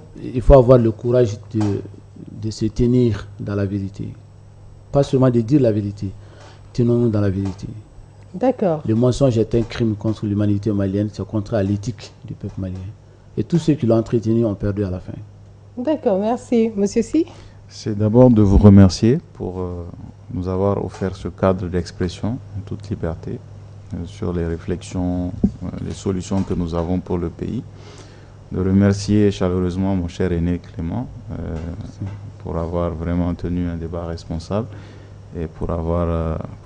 avoir le courage de se tenir dans la vérité. Pas seulement de dire la vérité, tenons-nous dans la vérité. D'accord. Le mensonge est un crime contre l'humanité malienne, c'est contraire à l'éthique du peuple malien. Et tous ceux qui l'ont entretenu ont perdu à la fin. D'accord, merci. Monsieur Si? C'est d'abord de vous remercier pour nous avoir offert ce cadre d'expression en toute liberté sur les réflexions, les solutions que nous avons pour le pays. De remercier chaleureusement mon cher aîné Clément pour avoir vraiment tenu un débat responsable et pour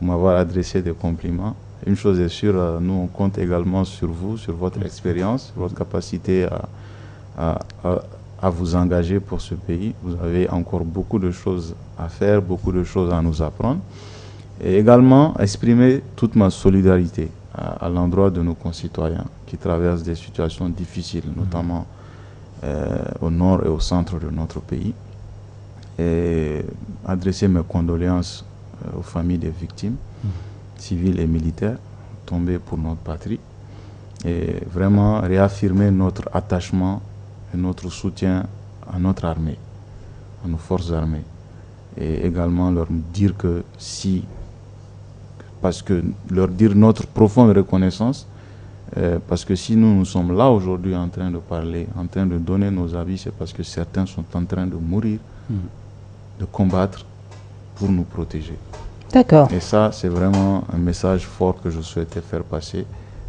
m'avoir adressé des compliments. Une chose est sûre, nous on compte également sur vous, sur votre expérience, votre capacité à vous engager pour ce pays. Vous avez encore beaucoup de choses à faire, beaucoup de choses à nous apprendre. Et également exprimer toute ma solidarité à l'endroit de nos concitoyens qui traversent des situations difficiles, notamment au nord et au centre de notre pays. Et adresser mes condoléances aux familles des victimes, civiles et militaires, tombés pour notre patrie. Et vraiment réaffirmer notre attachement et notre soutien à notre armée, à nos forces armées. Et également leur dire que leur dire notre profonde reconnaissance, parce que si nous sommes là aujourd'hui en train de parler, en train de donner nos avis, c'est parce que certains sont en train de mourir, de combattre pour nous protéger. D'accord. Et ça, c'est vraiment un message fort que je souhaitais faire passer.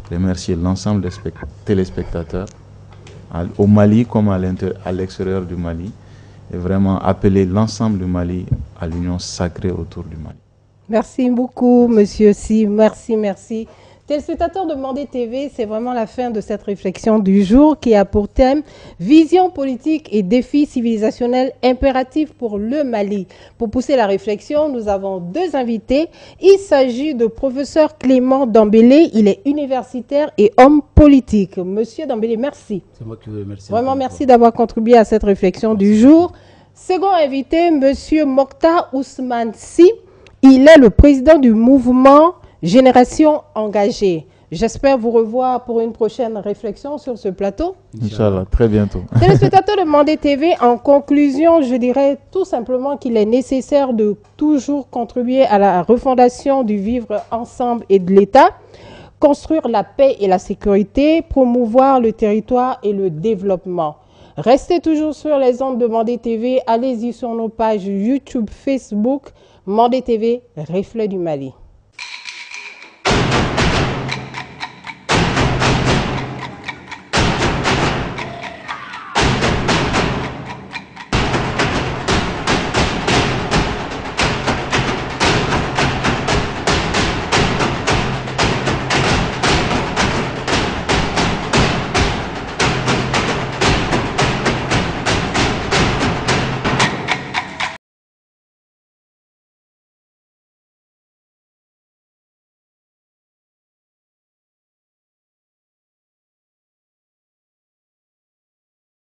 Remercier l'ensemble des téléspectateurs, au Mali comme à l'extérieur du Mali, et vraiment appeler l'ensemble du Mali à l'union sacrée autour du Mali. Merci beaucoup, monsieur Si. Merci, merci. Téléspectateurs de Mandé TV, c'est vraiment la fin de cette réflexion du jour qui a pour thème vision politique et défis civilisationnels impératifs pour le Mali. Pour pousser la réflexion, nous avons deux invités. Il s'agit de professeur Clément Dambélé. Il est universitaire et homme politique. Monsieur Dambélé, merci. C'est moi qui vous remercie. Vraiment, merci d'avoir contribué à cette réflexion du jour. Second invité, monsieur Mokhtar Ousmane Si. Il est le président du mouvement Génération Engagée. J'espère vous revoir pour une prochaine réflexion sur ce plateau. Inch'Allah, très bientôt. Téléspectateurs de Mandé TV, en conclusion, je dirais tout simplement qu'il est nécessaire de toujours contribuer à la refondation du vivre ensemble et de l'État, construire la paix et la sécurité, promouvoir le territoire et le développement. Restez toujours sur les ondes de Mandé TV. Allez-y sur nos pages YouTube, Facebook, Mandé TV, Reflet du Mali.